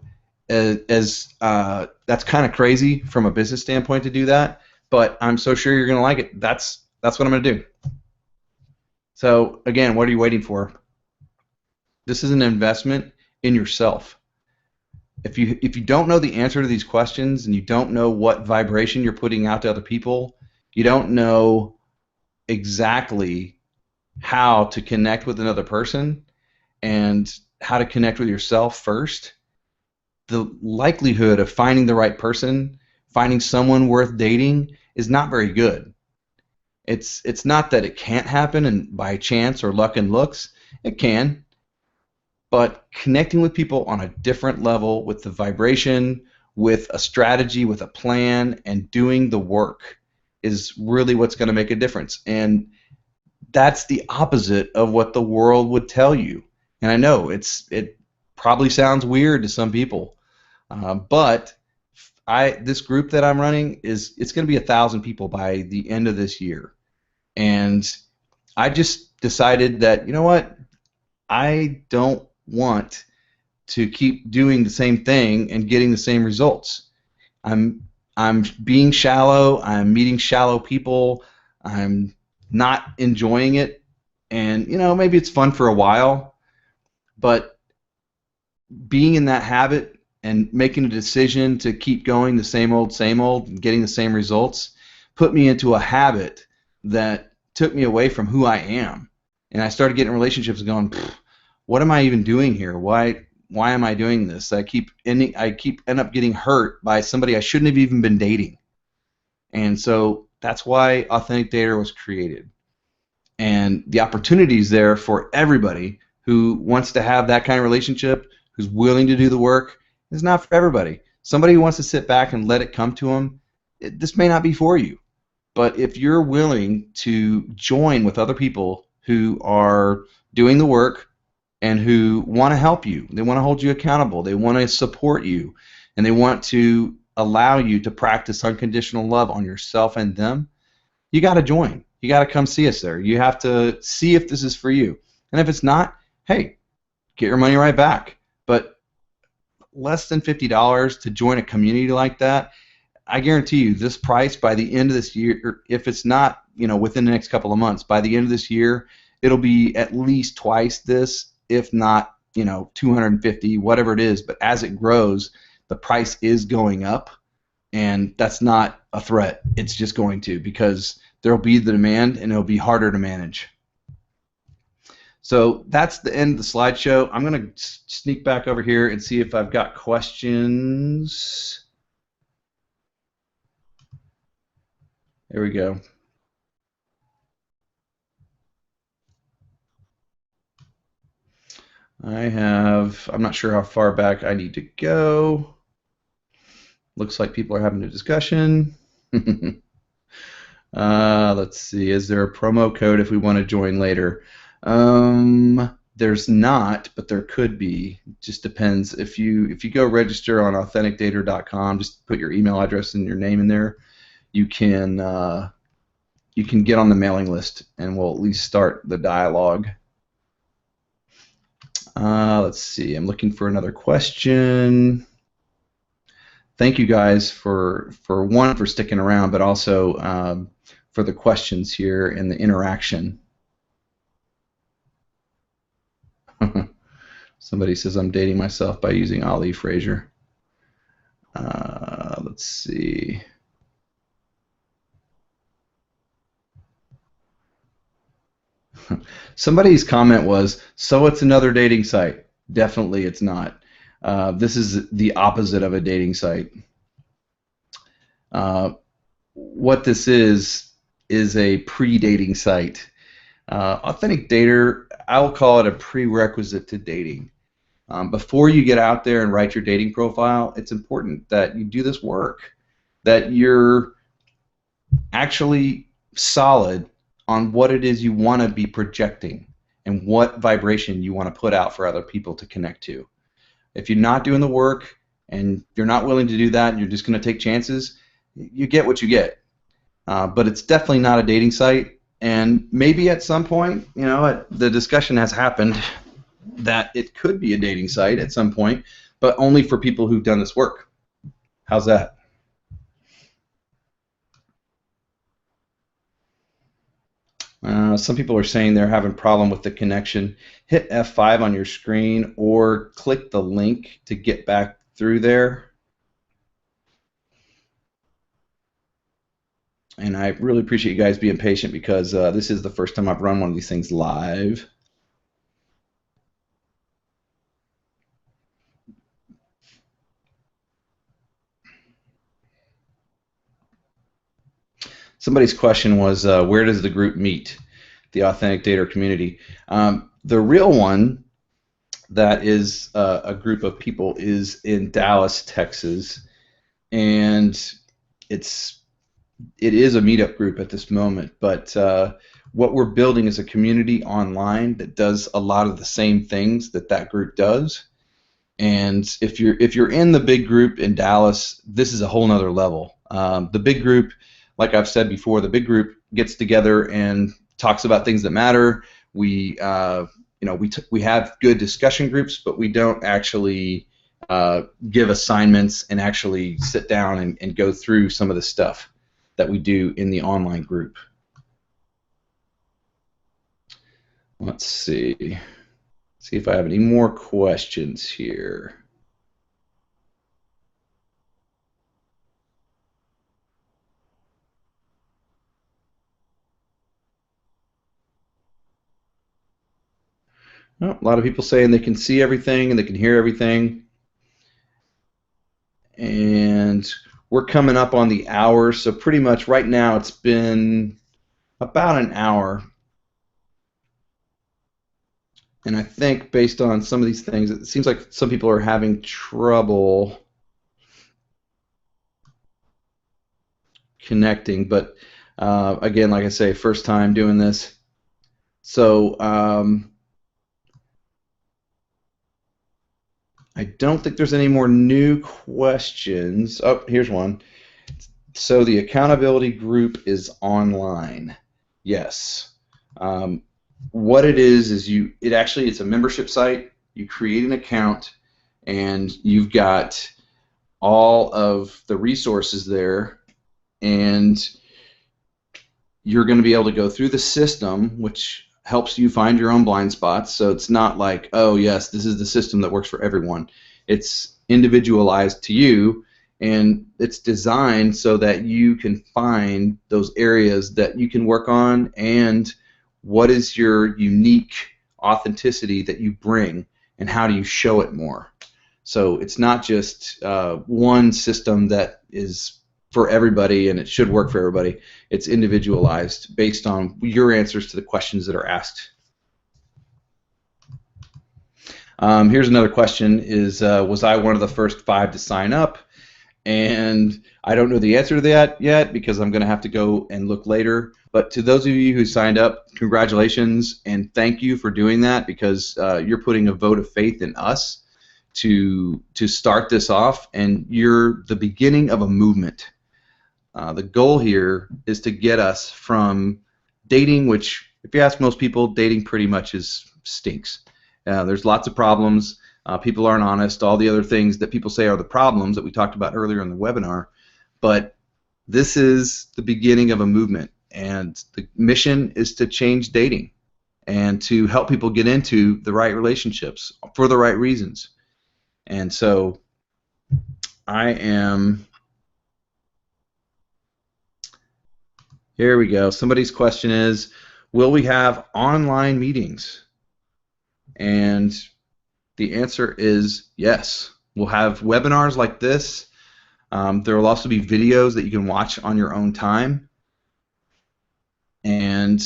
that's kind of crazy from a business standpoint to do that, but I'm so sure you're going to like it. That's what I'm going to do. So again, what are you waiting for? This is an investment in yourself. If you don't know the answer to these questions, and you don't know what vibration you're putting out to other people, you don't know exactly how to connect with another person and how to connect with yourself first, the likelihood of finding the right person, finding someone worth dating, is not very good. It's not that it can't happen and by chance or luck and looks. It can, but connecting with people on a different level with the vibration, with a strategy, with a plan, and doing the work is really what's going to make a difference. And that's the opposite of what the world would tell you. And I know it probably sounds weird to some people, but this group that I'm running it's going to be 1,000 people by the end of this year, and I just decided that, you know what, I don't want to keep doing the same thing and getting the same results. I'm I'm being shallow. I'm meeting shallow people. I'm not enjoying it, and maybe it's fun for a while, but being in that habit and making a decision to keep going the same old, and getting the same results put me into a habit that took me away from who I am. And I started getting relationships going, what am I even doing here? Why am I doing this? I keep end up getting hurt by somebody I shouldn't have even been dating. And so that's why Authentic Dater was created. And the opportunity is there for everybody who wants to have that kind of relationship, who's willing to do the work. It's not for everybody. Somebody who wants to sit back and let it come to them, this may not be for you. But if you're willing to join with other people who are doing the work and who want to help you, they want to hold you accountable, they want to support you, and they want to allow you to practice unconditional love on yourself and them, you got to join. You got to come see us there. You have to see if this is for you. And if it's not, hey, get your money right back. But less than $50 to join a community like that, I guarantee you this price by the end of this year, or if it's not, within the next couple of months, by the end of this year, it'll be at least twice this, if not, 250, whatever it is. But as it grows, the price is going up, and that's not a threat. It's just going to, because there'll be the demand and it'll be harder to manage. So that's the end of the slideshow. I'm going to sneak back over here and see if I've got questions. There we go. I'm not sure how far back I need to go. Looks like people are having a discussion. Let's see, is there a promo code if we want to join later? There's not, but there could be. It just depends. If you go register on AuthenticDater.com, just put your email address and your name in there, you can get on the mailing list, and we'll at least start the dialogue. Let's see. I'm looking for another question. Thank you guys for sticking around, but also for the questions here and the interaction. Somebody says I'm dating myself by using Ali Frazier. Let's see. Somebody's comment was, so it's another dating site. Definitely it's not. This is the opposite of a dating site. What this is a pre-dating site. Authentic Dater, I'll call it a prerequisite to dating. Before you get out there and write your dating profile, it's important that you do this work, that you're actually solid on what it is you want to be projecting and what vibration you want to put out for other people to connect to. If you're not doing the work and you're not willing to do that and you're just going to take chances, you get what you get. But it's definitely not a dating site, and maybe at some point, the discussion has happened that it could be a dating site at some point, but only for people who've done this work. How's that? Some people are saying they're having a problem with the connection. Hit F5 on your screen or click the link to get back through there. And I really appreciate you guys being patient, because this is the first time I've run one of these things live. Somebody's question was, where does the group meet, the Authentic Dater community? The real one that is a group of people is in Dallas, Texas, and it is a meetup group at this moment, but what we're building is a community online that does a lot of the same things that that group does. And if you're in the big group in Dallas, this is a whole nother level. The big group, like I've said before, the big group gets together and talks about things that matter. We we have good discussion groups, but we don't actually give assignments and actually sit down and go through some of the stuff that we do in the online group. Let's see. See if I have any more questions here. Well, a lot of people saying they can see everything and they can hear everything. And we're coming up on the hour, so pretty much right now it's been about an hour. And I think based on some of these things, it seems like some people are having trouble connecting. But again, like I say, first time doing this. So I don't think there's any more new questions. Oh, here's one. So the accountability group is online. Yes. What it is it's a membership site. You create an account, and you've got all of the resources there, and you're going to be able to go through the system, which helps you find your own blind spots. So it's not like, oh yes, this is the system that works for everyone. It's individualized to you, and it's designed so that you can find those areas that you can work on, and what is your unique authenticity that you bring, and how do you show it more. So it's not just one system that is for everybody and it should work for everybody. It's individualized based on your answers to the questions that are asked. Here's another question: was I one of the first 5 to sign up? And I don't know the answer to that yet because I'm going to have to go and look later. But to those of you who signed up, congratulations and thank you for doing that, because you're putting a vote of faith in us to start this off, and you're the beginning of a movement. The goal here is to get us from dating, which if you ask most people, dating pretty much stinks. There's lots of problems. People aren't honest, all the other things that people say are the problems that we talked about earlier in the webinar. But this is the beginning of a movement, and the mission is to change dating and to help people get into the right relationships for the right reasons. And so here we go. Somebody's question is, will we have online meetings? And the answer is yes. We'll have webinars like this. There will also be videos that you can watch on your own time. And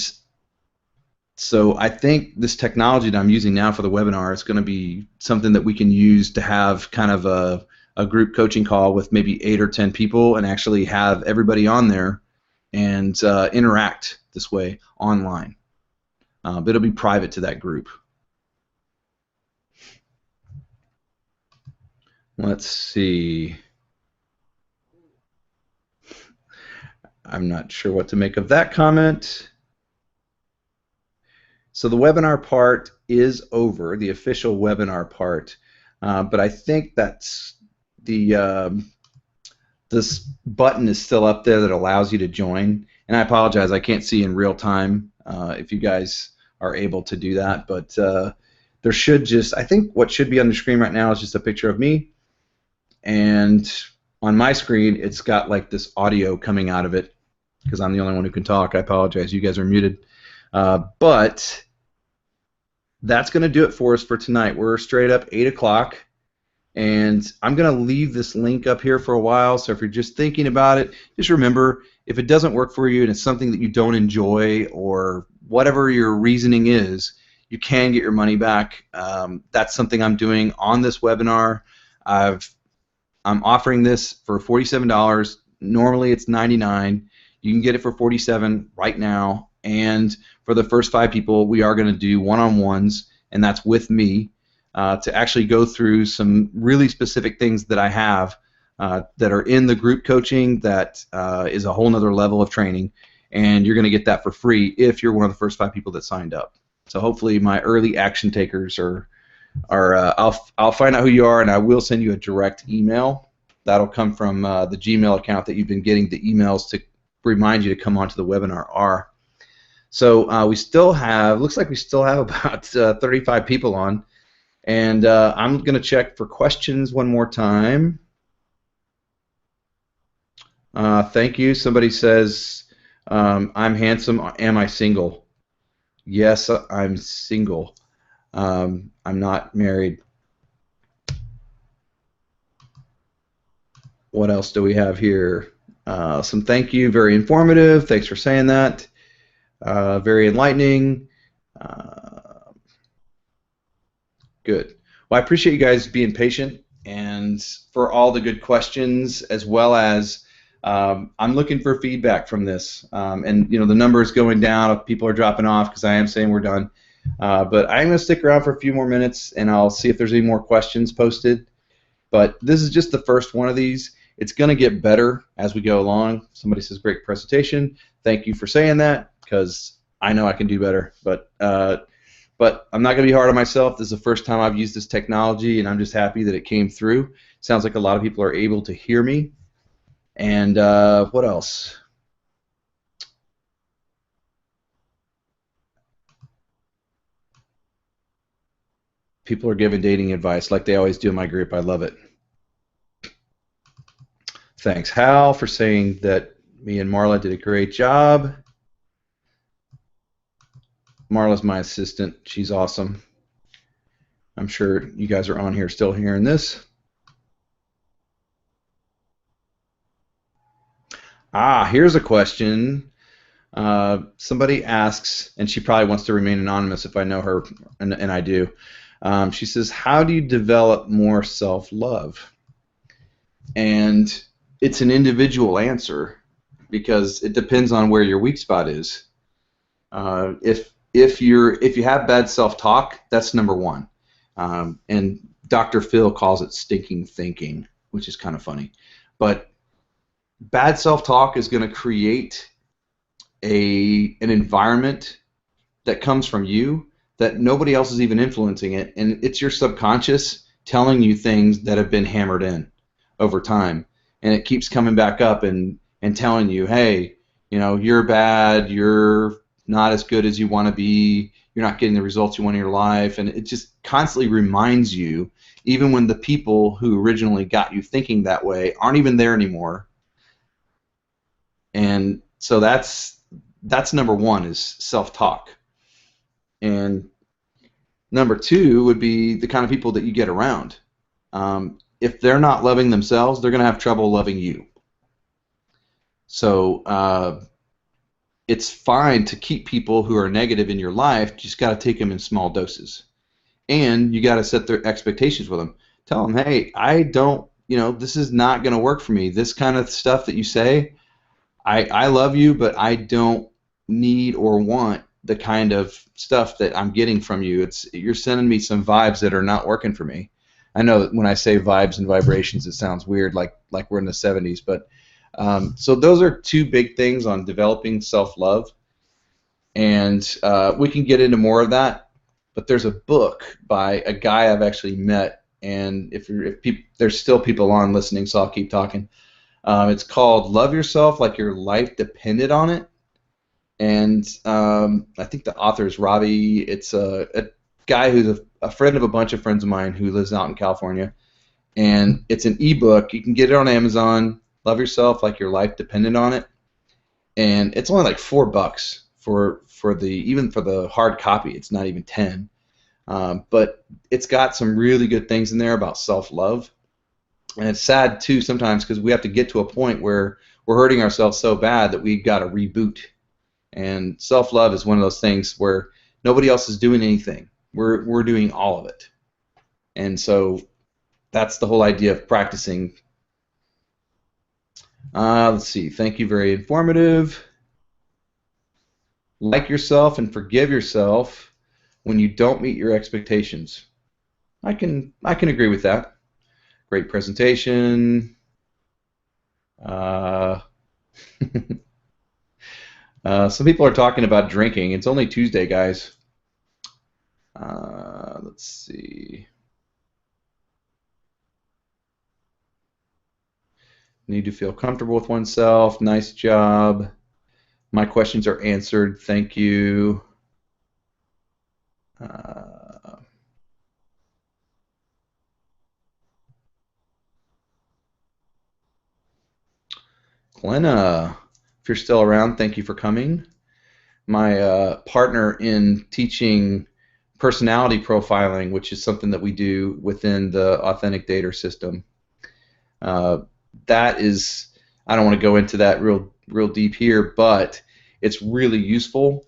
so I think this technology that I'm using now for the webinar is going to be something that we can use to have kind of a group coaching call with maybe 8 or 10 people and actually have everybody on there and interact this way online. But it'll be private to that group. Let's see. I'm not sure what to make of that comment. So the webinar part is over, the official webinar part, but I think that's this button is still up there that allows you to join. And I apologize, I can't see in real time if you guys are able to do that, but there should just, I think what should be on the screen right now is just a picture of me, and on my screen it's got like this audio coming out of it because I'm the only one who can talk. I apologize, you guys are muted. But that's going to do it for us for tonight. We're straight up 8 o'clock, And I'm going to leave this link up here for a while, so if you're just thinking about it, just remember, if it doesn't work for you and it's something that you don't enjoy or whatever your reasoning is, you can get your money back. That's something I'm doing on this webinar. I'm offering this for $47. Normally it's $99. You can get it for $47 right now. And for the first 5 people, we are going to do one-on-ones, and that's with me, to actually go through some really specific things that I have that are in the group coaching that is a whole nother level of training. And you're going to get that for free if you're one of the first 5 people that signed up. So hopefully my early action takers I'll find out who you are, and I will send you a direct email. That'll come from the Gmail account that you've been getting the emails to remind you to come onto the webinar are. So we still have, looks like we still have about 35 people on, and I'm going to check for questions one more time. Thank you. Somebody says, I'm handsome. Am I single? Yes, I'm single. I'm not married. What else do we have here? Some thank you, very informative. Thanks for saying that. Very enlightening. Good. Well, I appreciate you guys being patient and for all the good questions, as well as I'm looking for feedback from this. And the number is going down. People are dropping off because I am saying we're done. But I'm going to stick around for a few more minutes, and I'll see if there's any more questions posted. But this is just the first one of these. It's going to get better as we go along. Somebody says, great presentation. Thank you for saying that, because I know I can do better. But I'm not going to be hard on myself. This is the first time I've used this technology, and I'm just happy that it came through. Sounds like a lot of people are able to hear me. And what else? People are giving dating advice like they always do in my group. I love it. Thanks, Hal, for saying that me and Marla did a great job. Marla's my assistant. She's awesome. I'm sure you guys are on here still hearing this. Here's a question. Somebody asks, and she probably wants to remain anonymous if I know her, and I do. She says, how do you develop more self-love? And it's an individual answer because it depends on where your weak spot is. If you have bad self-talk, that's number one. And Dr. Phil calls it stinking thinking, which is kind of funny. But bad self-talk is going to create an environment that comes from you that nobody else is even influencing it, and it's your subconscious telling you things that have been hammered in over time, and it keeps coming back up and telling you, hey, you're bad, you're not as good as you want to be, you're not getting the results you want in your life, and it just constantly reminds you, even when the people who originally got you thinking that way aren't even there anymore. And so that's number one, is self-talk. And number two would be the kind of people that you get around. If they're not loving themselves, they're going to have trouble loving you. So it's fine to keep people who are negative in your life. You just got to take them in small doses. And you got to set their expectations with them. Tell them, hey, I don't, this is not going to work for me. This kind of stuff that you say, I love you, but I don't need or want the kind of stuff that I'm getting from you. You're sending me some vibes that are not working for me. I know that when I say vibes and vibrations, it sounds weird, like we're in the 70s, but so those are two big things on developing self-love, and we can get into more of that. But there's a book by a guy I've actually met, and if there's still people on listening, so I'll keep talking. It's called Love Yourself Like Your Life Depended on It. And I think the author is Robbie. It's a guy who's a friend of a bunch of friends of mine who lives out in California. And it's an ebook. You can get it on Amazon. Love Yourself Like Your Life Depended on It. And it's only like $4 even for the hard copy. It's not even 10. But it's got some really good things in there about self-love. And it's sad, too, sometimes because we have to get to a point where we're hurting ourselves so bad that we've got to reboot. And self-love is one of those things where nobody else is doing anything. We're doing all of it. And so that's the whole idea of practicing. Let's see. Thank you. Very informative. Like yourself and forgive yourself when you don't meet your expectations. I can agree with that. Great presentation. Some people are talking about drinking. It's only Tuesday, guys. Let's see. Need to feel comfortable with oneself. Nice job. My questions are answered. Thank you. Glenna, if you're still around, thank you for coming. My partner in teaching personality profiling, which is something that we do within the Authentic Dater system. That is, I don't want to go into that real deep here, but it's really useful,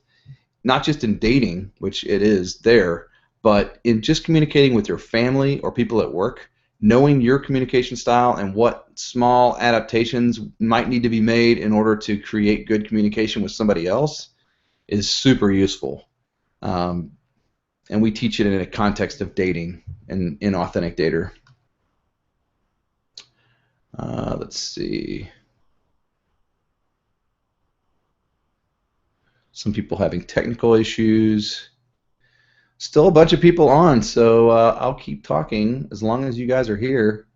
not just in dating, which it is there, but in just communicating with your family or people at work. Knowing your communication style and what small adaptations might need to be made in order to create good communication with somebody else is super useful. And we teach it in a context of dating and in Authentic Dater. Let's see. Some people having technical issues. Still a bunch of people on, so I'll keep talking as long as you guys are here,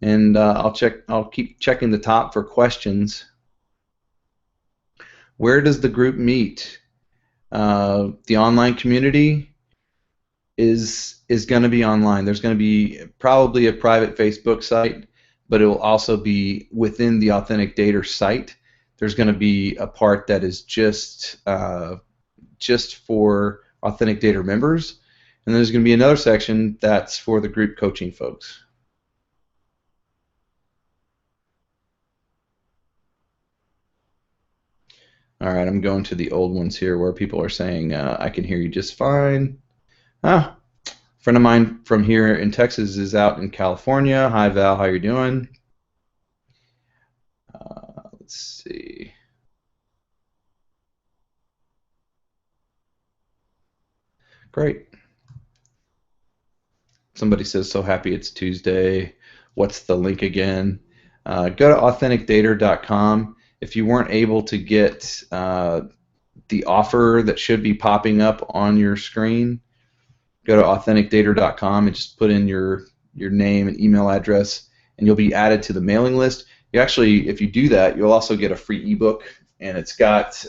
and I'll keep checking the top for questions. Where does the group meet? The online community is going to be online. There's going to be probably a private Facebook site, but it will also be within the Authentic Dater site. There's going to be a part that is just for Authentic Dater members, and there's going to be another section that's for the group coaching folks. All right, I'm going to the old ones here where people are saying, I can hear you just fine. A friend of mine from here in Texas is out in California. Hi, Val, how you doing? Let's see. Great. Somebody says, so happy it's Tuesday. What's the link again? Go to AuthenticDater.com. If you weren't able to get the offer that should be popping up on your screen, go to AuthenticDater.com and just put in your name and email address, and you'll be added to the mailing list. You actually, if you do that, you'll also get a free ebook, and it's got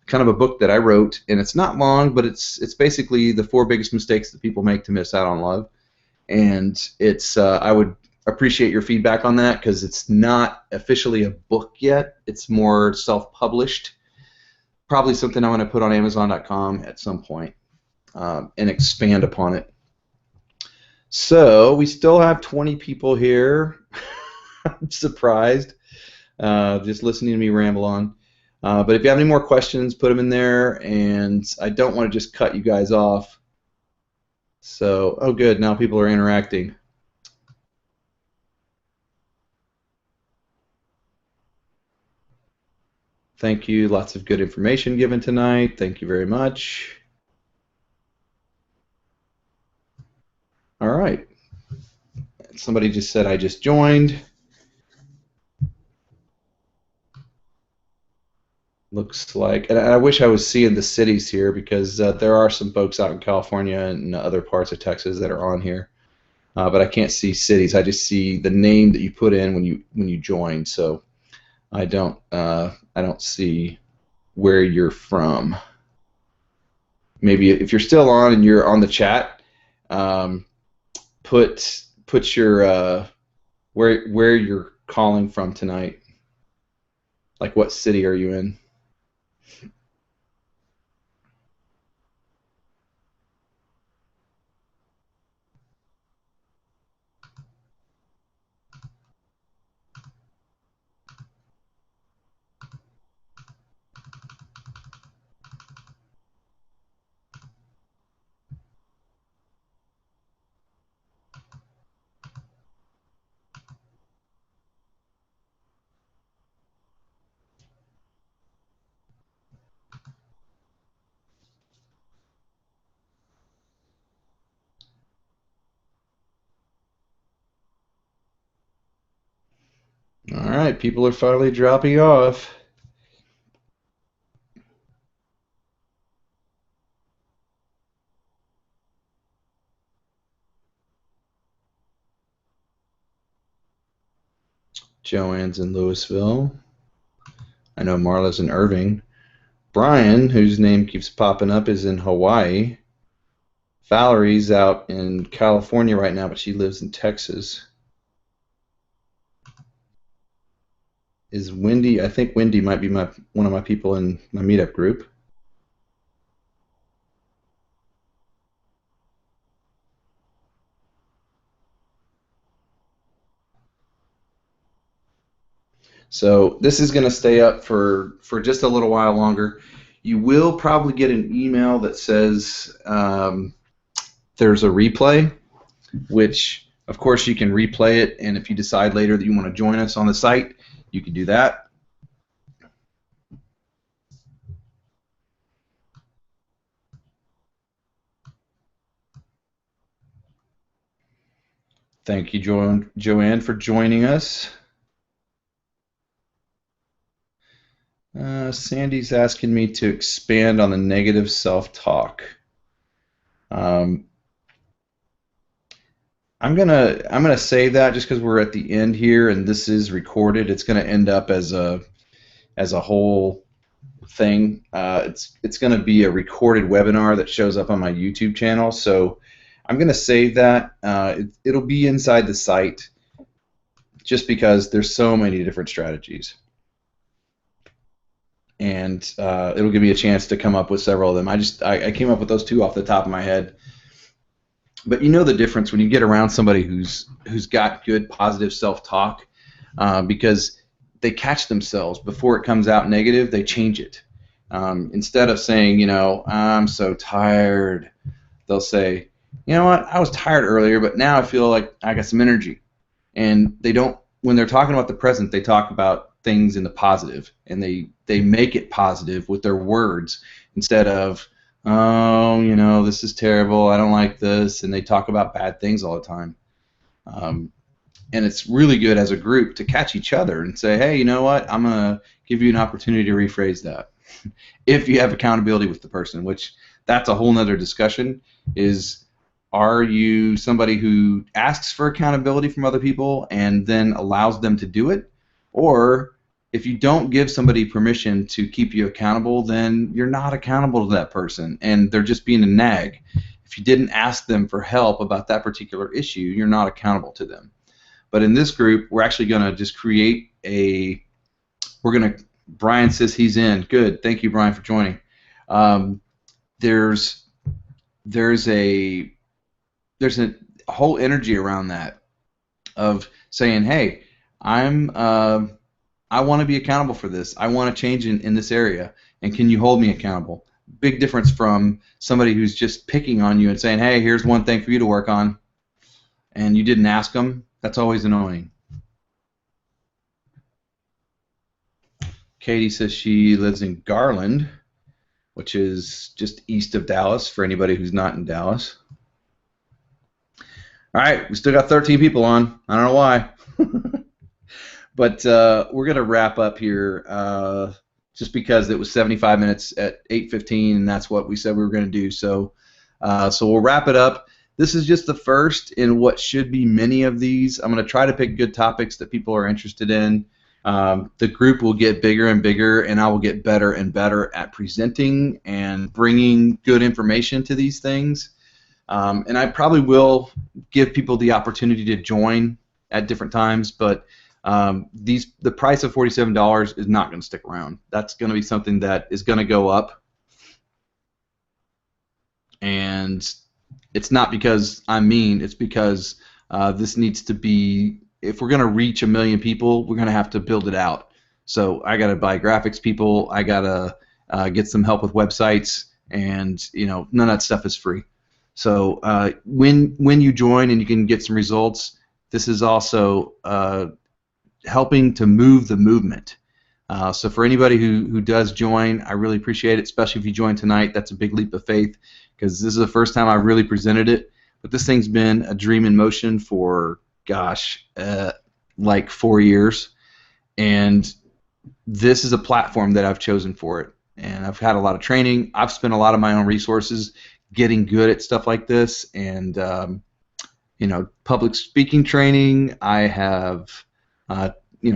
kind of a book that I wrote, and it's not long, but it's basically the 4 biggest mistakes that people make to miss out on love. And it's I would appreciate your feedback on that because it's not officially a book yet. It's more self-published. Probably something I'm going to put on Amazon.com at some point and expand upon it. So we still have 20 people here. I'm surprised just listening to me ramble on. But if you have any more questions, put them in there, and I don't want to just cut you guys off. So, oh good, now people are interacting. Thank you, lots of good information given tonight. Thank you very much. All right. Somebody just said I just joined. Looks like, and I wish I was seeing the cities here because there are some folks out in California and other parts of Texas that are on here, but I can't see cities. I just see the name that you put in when you join. So I don't see where you're from. Maybe if you're still on and you're on the chat, put your where you're calling from tonight. Like what city are you in? right, people are finally dropping off. Joanne's in Louisville. I know Marla's in Irving. Brian, whose name keeps popping up, is in Hawaii. Valerie's out in California right now, but she lives in Texas. Is Wendy? I think Wendy might be one of my people in my meetup group. So this is going to stay up for just a little while longer. You will probably get an email that says there's a replay, which of course you can replay it, and if you decide later that you want to join us on the site, you can do that. Thank you, Joanne, for joining us. Sandy's asking me to expand on the negative self-talk. I'm gonna save that just because we're at the end here and this is recorded. It's gonna end up as a whole thing. It's gonna be a recorded webinar that shows up on my YouTube channel. So I'm gonna save that. It'll be inside the site just because there's so many different strategies. And it'll give me a chance to come up with several of them. I came up with those two off the top of my head. But you know the difference when you get around somebody who's got good positive self-talk, because they catch themselves before it comes out negative. They change it. Instead of saying, you know, I'm so tired, they'll say, you know what, I was tired earlier, but now I feel like I got some energy. And they don't, when they're talking about the present, they talk about things in the positive, and they make it positive with their words instead of, oh, you know, this is terrible, I don't like this, and they talk about bad things all the time. And it's really good as a group to catch each other and say, hey, you know what, I'm going to give you an opportunity to rephrase that. If you have accountability with the person, which that's a whole nother discussion, is are you somebody who asks for accountability from other people and then allows them to do it? Or if you don't give somebody permission to keep you accountable, then you're not accountable to that person, and they're just being a nag. If you didn't ask them for help about that particular issue, you're not accountable to them. But in this group, we're actually going to just create Brian says he's in. Good. Thank you, Brian, for joining. There's a whole energy around that of saying, hey, I want to be accountable for this. I want to change in this area, and can you hold me accountable? Big difference from somebody who's just picking on you and saying, hey, here's one thing for you to work on, and you didn't ask them. That's always annoying. Katie says she lives in Garland, which is just east of Dallas for anybody who's not in Dallas. All right, we still got 13 people on. I don't know why. But we're going to wrap up here just because it was 75 minutes at 8:15, and that's what we said we were going to do. So we'll wrap it up. This is just the first in what should be many of these. I'm going to try to pick good topics that people are interested in. The group will get bigger and bigger, and I will get better and better at presenting and bringing good information to these things. And I probably will give people the opportunity to join at different times, but the price of $47 is not going to stick around. That's going to be something that is going to go up, and it's not because I'm mean. It's because this needs to be, if we're going to reach 1 million people, we're going to have to build it out. So I got to buy graphics people. I got to get some help with websites, and you know, none of that stuff is free. So when you join and you can get some results, this is also helping to move the movement. So for anybody who does join, I really appreciate it, especially if you join tonight. That's a big leap of faith, because this is the first time I've really presented it. But this thing's been a dream in motion for, gosh, like 4 years. And this is a platform that I've chosen for it. And I've had a lot of training. I've spent a lot of my own resources getting good at stuff like this, and public speaking training. I have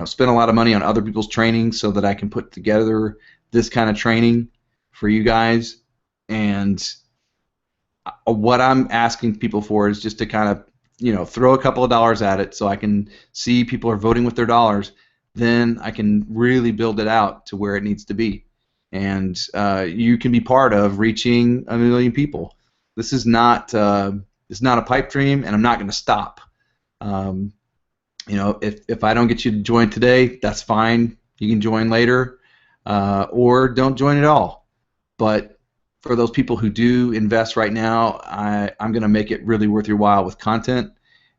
spent a lot of money on other people's training so that I can put together this kind of training for you guys. And what I'm asking people for is just to kind of throw a couple of dollars at it so I can see people are voting with their dollars. Then I can really build it out to where it needs to be. And you can be part of reaching 1 million people. This is not it's not a pipe dream, and I'm not going to stop. If I don't get you to join today, that's fine. You can join later, or don't join at all. But for those people who do invest right now, I'm going to make it really worth your while with content,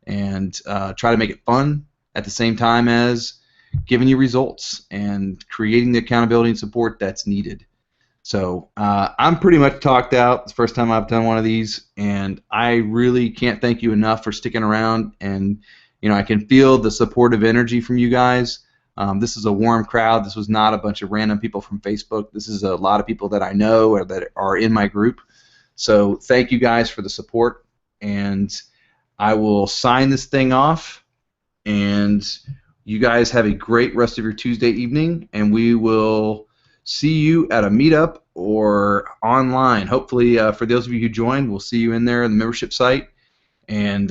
and try to make it fun at the same time as giving you results and creating the accountability and support that's needed. So I'm pretty much talked out. It's the first time I've done one of these, and I really can't thank you enough for sticking around. And I can feel the supportive energy from you guys. This is a warm crowd. This was not a bunch of random people from Facebook. This is a lot of people that I know or that are in my group. So thank you guys for the support, and I will sign this thing off, and you guys have a great rest of your Tuesday evening, and we will see you at a meetup or online. Hopefully, for those of you who joined, we'll see you in there in the membership site, and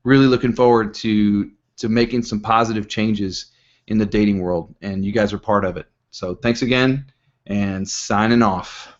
really looking forward to making some positive changes in the dating world, and you guys are part of it. So thanks again, and signing off.